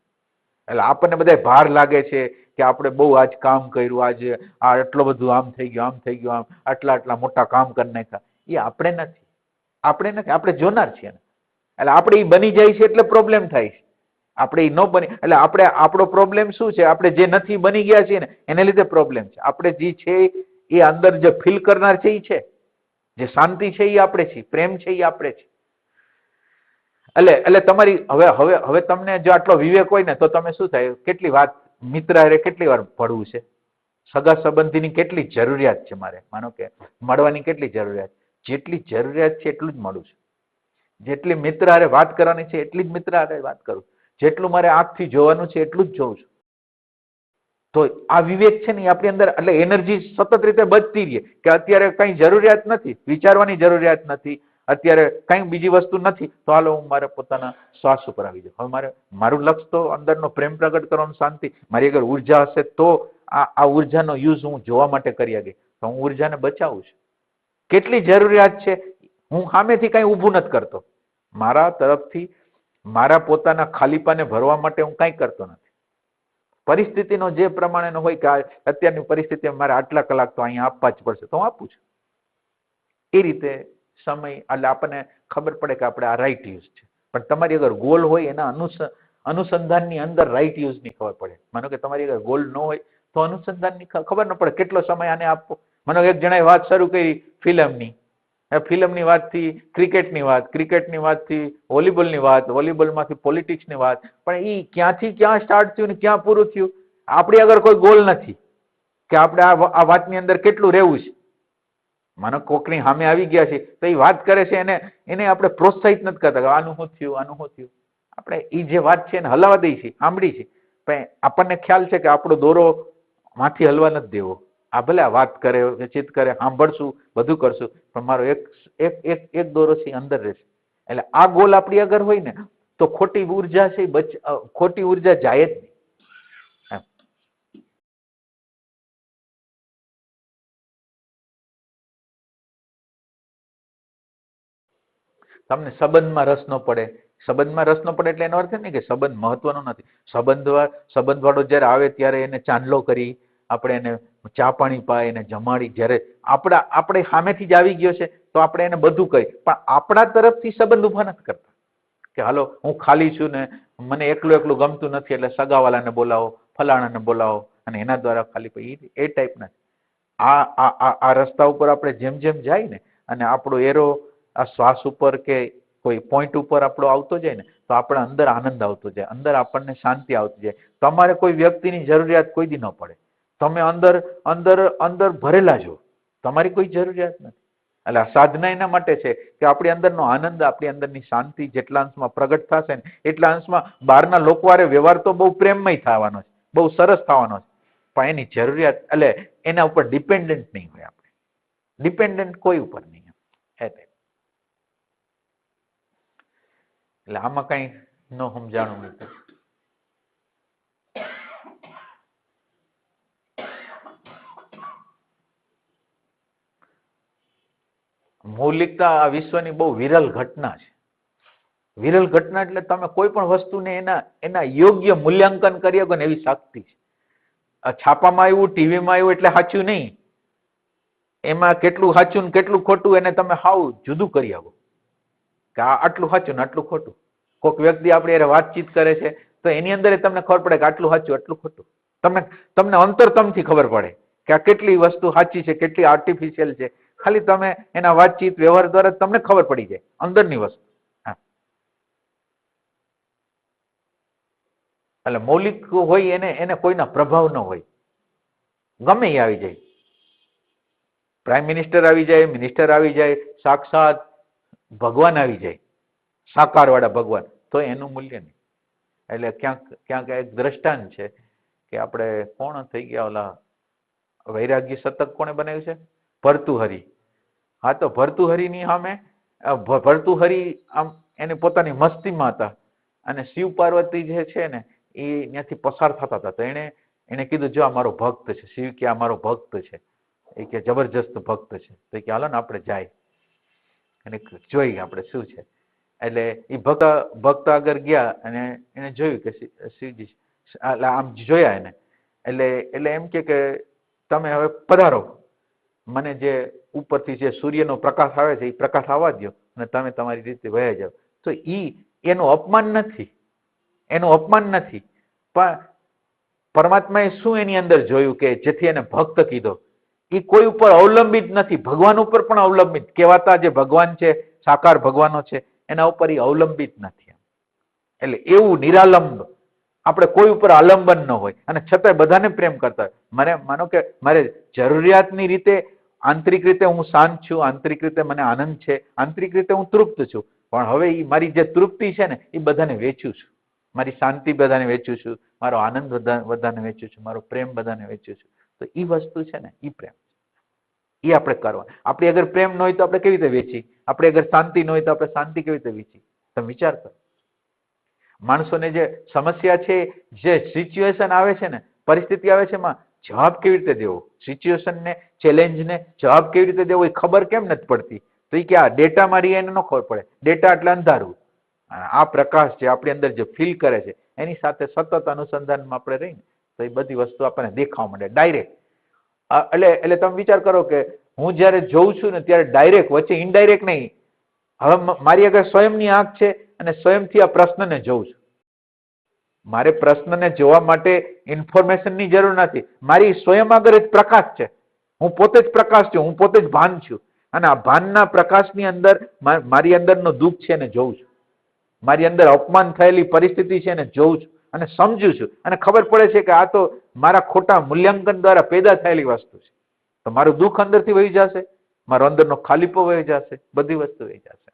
એટલે આપણને બધા ભાર લાગે છે કે આપણે બહુ આજ કામ કર્યું, આજે આ એટલું બધું આમ થઈ ગયું, આટલા મોટા કામ કરી નાખ્યા. એ આપણે નથી, આપણે જોનાર છીએ. એટલે આપણે એ બની જાય છે એટલે પ્રોબ્લેમ થાય છે. આપણે એ ન બની એટલે આપણો પ્રોબ્લેમ શું છે? આપણે જે નથી બની ગયા છીએ ને એને લીધે પ્રોબ્લેમ છે. આપણે જે છે એ અંદર જે ફીલ કરનાર છે એ છે, જે શાંતિ છે એ આપણે છીએ, પ્રેમ છે એ આપણે છીએ. એટલે તમારી હવે તમને જો આટલો વિવેક હોય ને તો તમે શું થાય, કેટલી વાત મિત્ર હારે કેટલી વાર ભળવું છે, સગા સંબંધીની કેટલી જરૂરિયાત છે મારે, માનો કે મળવાની કેટલી જરૂરિયાત, જેટલી જરૂરિયાત છે એટલું જ મળું છું. જેટલી મિત્ર હારે વાત કરવાની છે એટલી જ મિત્ર હારે વાત કરું, જેટલું મારે આંખથી જોવાનું છે એટલું જ જોઉં છું. તો આ વિવેક છે ને આપણી અંદર, એટલે એનર્જી સતત રીતે બચતી રહીએ કે અત્યારે કઈ જરૂરિયાત નથી, વિચારવાની જરૂરિયાત નથી, અત્યારે કઈ બીજી વસ્તુ નથી, તો હાલો હું મારે પોતાના શ્વાસ ઉપર આવી જાઉં. હવે મારું લક્ષ્ય તો અંદરનો પ્રેમ પ્રગટ કરવાનું, શાંતિ. મારી આગળ ઉર્જા હશે તો આ ઉર્જાનો યુઝ હું જોવા માટે કરી શકે, તો હું ઉર્જાને બચાવું છું. કેટલી જરૂરિયાત છે, હું સામેથી કઈ ઊભું નથી કરતો. મારા તરફથી મારા પોતાના ખાલીપાને ભરવા માટે હું કઈ કરતો નથી. પરિસ્થિતિનો જે પ્રમાણેનો હોય કે અત્યારની પરિસ્થિતિ મારે આટલા કલાક તો અહીંયા આપવા જ પડશે તો હું આપું છું. એ રીતે સમય એટલે આપણને ખબર પડે કે આપણે આ રાઈટ યુઝ છે. પણ તમારી અગર ગોલ હોય એના અનુસંધાનની અંદર રાઈટ યુઝની ખબર પડે. માનો કે તમારી આગળ ગોલ ન હોય તો અનુસંધાનની ખબર ન પડે કેટલો સમય આને આપવો. માનો એક જણાએ વાત શરૂ કરી ફિલ્મની, ફિલ્મની વાતથી ક્રિકેટની વાત, ક્રિકેટની વાતથી વોલીબોલની વાત, વોલીબોલમાંથી પોલિટિક્સની વાત, પણ એ ક્યાંથી ક્યાં સ્ટાર્ટ થયું ને ક્યાં પૂરું થયું? આપણી આગળ કોઈ ગોલ નથી કે આપણે આ વાતની અંદર કેટલું રહેવું છે. માનો કોકની સામે આવી ગયા છે તો એ વાત કરે છે, એને આપણે પ્રોત્સાહિત નથી કરતા આનું શું થયું, આનું શું થયું. આપણે એ જે વાત છે એને હલાવા દઈએ છીએ, સાંભળી છે, પણ આપણને ખ્યાલ છે કે આપણો દોરો માંથી હલવા નથી દેવો. આ ભલે આ વાત કરે, ચિત કરે, સાંભળશું, બધું કરશું, પણ મારો એક દોરો છે અંદર રહેશે. એટલે આ ગોલ આપણી આગળ હોય ને તો ખોટી ઉર્જા છે, ખોટી ઉર્જા જાય જ નહીં. તમને સંબંધમાં રસ ન પડે, સંબંધમાં રસ ન પડે એટલે એનો અર્થ નહીં કે સંબંધ મહત્વનો નથી. સંબંધ વાળો જયારે આવે ત્યારે એને ચાંદલો કરી, આપણે એને ચા પાણી પાય, એને જમાડી. જયારે આપણે સામેથી જ આવી ગયો છે તો આપણે એને બધું કહી, પણ આપણા તરફથી સંબંધ ઉભા નથી કરતા કે હાલો હું ખાલી છું ને મને એકલું ગમતું નથી એટલે સગાવાલાને બોલાવો, ફલાણાને બોલાવો અને એના દ્વારા ખાલી પછી એ ટાઈપના. આ રસ્તા ઉપર આપણે જેમ જેમ જાય ને અને આપણો એરો આ શ્વાસ ઉપર કે કોઈ પોઈન્ટ ઉપર આપણો આવતો જાય ને તો આપણે અંદર આનંદ આવતો જાય, અંદર આપણને શાંતિ આવતી જાય. તમારે કોઈ વ્યક્તિની જરૂરિયાત કોઈ દી ન પડે. તમે અંદર અંદર અંદર ભરેલા છો, તમારી કોઈ જરૂરિયાત નથી. એટલે આ સાધના એના માટે છે કે આપણી અંદરનો આનંદ, આપણી અંદરની શાંતિ જેટલા અંશમાં પ્રગટ થશે ને એટલા અંશમાં બહારના લોકો હારે વ્યવહાર તો બહુ પ્રેમમય થવાનો છે, બહુ સરસ થવાનો છે, પણ એની જરૂરિયાત એટલે એના ઉપર ડિપેન્ડન્ટ નહીં હોય. આપણે ડિપેન્ડન્ટ કોઈ ઉપર નહીં. એટલે આમાં કઈ ન સમજાણું નથી. મૌલિકતા આ વિશ્વની બહુ વિરલ ઘટના છે. વિરલ ઘટના એટલે તમે કોઈ પણ વસ્તુને એના યોગ્ય મૂલ્યાંકન કરી શકો ને એવી શક્તિ છે. છાપામાં આવ્યું, ટીવીમાં આવ્યું એટલે સાચું નહીં. એમાં કેટલું સાચું ને કેટલું ખોટું એને તમે હાવ જુદું કરી આવો કે આ આટલું સાચું ને આટલું ખોટું. કોઈક વ્યક્તિ આપણી હારે વાતચીત કરે છે તો એની અંદર તમને ખબર પડે કે આટલું સાચું આટલું ખોટું. તમને અંતરતમથી ખબર પડે કે આ કેટલી વસ્તુ સાચી છે, કેટલી આર્ટિફિશિયલ છે. ખાલી તમે એના વાતચીત વ્યવહાર દ્વારા તમને ખબર પડી જાય અંદરની વસ્તુ. એટલે મૌલિક હોય એને કોઈના પ્રભાવ ન હોય, ગમે એ આવી જાય. પ્રાઇમ મિનિસ્ટર આવી જાય, મિનિસ્ટર આવી જાય, સાક્ષાત ભગવાન આવી જાય, સાકાર વાળા ભગવાન, તો એનું મૂલ્ય નહીં. એટલે ક્યાંક એક દ્રષ્ટાંત છે કે આપણે કોણ થઈ ગયા ઓલા વૈરાગ્ય શતક કોણે બનાવ્યું છે? ભર્તુહરિ. હા, તો ભર્તુહરિની સામે ભર્તુહરિ આમ એને પોતાની મસ્તીમાં હતા અને શિવ પાર્વતી જે છે ને એ ત્યાંથી પસાર થતા હતા. તો એને કીધું જો આ મારો ભક્ત છે. શિવ કે આ મારો ભક્ત છે, એ કે જબરજસ્ત ભક્ત છે. તો કે હાલો ને આપણે જાય અને જોઈએ આપણે શું છે. એટલે એ ભક્ત આગળ ગયા અને એને જોયું કે શિવજી આમ જોયા એને. એટલે એમ કે તમે હવે પધારો, મને જે ઉપરથી જે સૂર્યનો પ્રકાશ આવે છે એ પ્રકાશ આવવા દો અને તમે તમારી રીતે વહી જાઓ. તો એનું અપમાન નથી, એનું અપમાન નથી, પણ પરમાત્માએ શું એની અંદર જોયું કે જેથી એને ભક્ત કીધો. એ કોઈ ઉપર અવલંબિત નથી, ભગવાન ઉપર પણ અવલંબિત કહેવાતા જે ભગવાન છે, સાકાર ભગવાનો છે, એના ઉપર એ અવલંબિત નથી. એટલે એવું નિરાલંબ આપણે કોઈ ઉપર આલંબન ન હોય અને છતાંય બધાને પ્રેમ કરતા હોય. માનો કે મારે જરૂરિયાતની રીતે આંતરિક રીતે હું શાંત છું, આંતરિક રીતે મને આનંદ છે, આંતરિક રીતે હું તૃપ્ત છું, પણ હવે એ મારી જે તૃપ્તિ છે ને એ બધાને વેચું છું, મારી શાંતિ બધાને વેચું છું, મારો આનંદ બધાને વેચું છું, મારો પ્રેમ બધાને વેચું છું. તો એ વસ્તુ છે ને એ પ્રેમ, એ આપણે કરવા. આપણી અગર પ્રેમ ન હોય તો આપણે કેવી રીતે વેચી? આપણે અગર શાંતિ ન હોય તો આપણે શાંતિ કેવી રીતે વેચી? તમે વિચાર કરો. માણસોને જે સમસ્યા છે, જે સિચ્યુએશન આવે છે ને, પરિસ્થિતિ આવે છે, એમાં જવાબ કેવી રીતે દેવો? સિચ્યુએશનને, ચેલેન્જને જવાબ કેવી રીતે દેવો એ ખબર કેમ નથી પડતી? તો એ કે આ ડેટા મારી એને ન ખબર પડે. ડેટા એટલે અંધારું. આ પ્રકાશ છે આપણી અંદર જે ફીલ કરે છે એની સાથે સતત અનુસંધાનમાં આપણે રહીને તો એ બધી વસ્તુ આપણને દેખાવા માંડે ડાયરેક્ટ. એટલે તમે વિચાર કરો કે હું જયારે જોઉં છું ને ત્યારે ડાયરેક્ટ, વચ્ચે ઇનડાયરેક્ટ નહીં. હવે મારી આગળ સ્વયંની આંખ છે અને સ્વયંથી આ પ્રશ્નને જોઉં છું. મારે પ્રશ્નને જોવા માટે ઇન્ફોર્મેશનની જરૂર નથી. મારી સ્વયં આગળ જ પ્રકાશ છે. હું પોતે જ પ્રકાશ છું, હું પોતે જ ભાન છું. અને આ ભાનના પ્રકાશની અંદર મારી અંદરનું દુઃખ છે એને જોઉં છું. મારી અંદર અપમાન થયેલી પરિસ્થિતિ છે એને જોઉં છું અને સમજુ છું અને ખબર પડે છે કે આ તો મારા ખોટા મૂલ્યાંકન દ્વારા પેદા થયેલી વસ્તુ છે. તો મારું દુઃખ અંદરથી વહી જશે, મારો અંદરનો ખાલીપો વહી જશે, બધી વસ્તુ વહી જશે.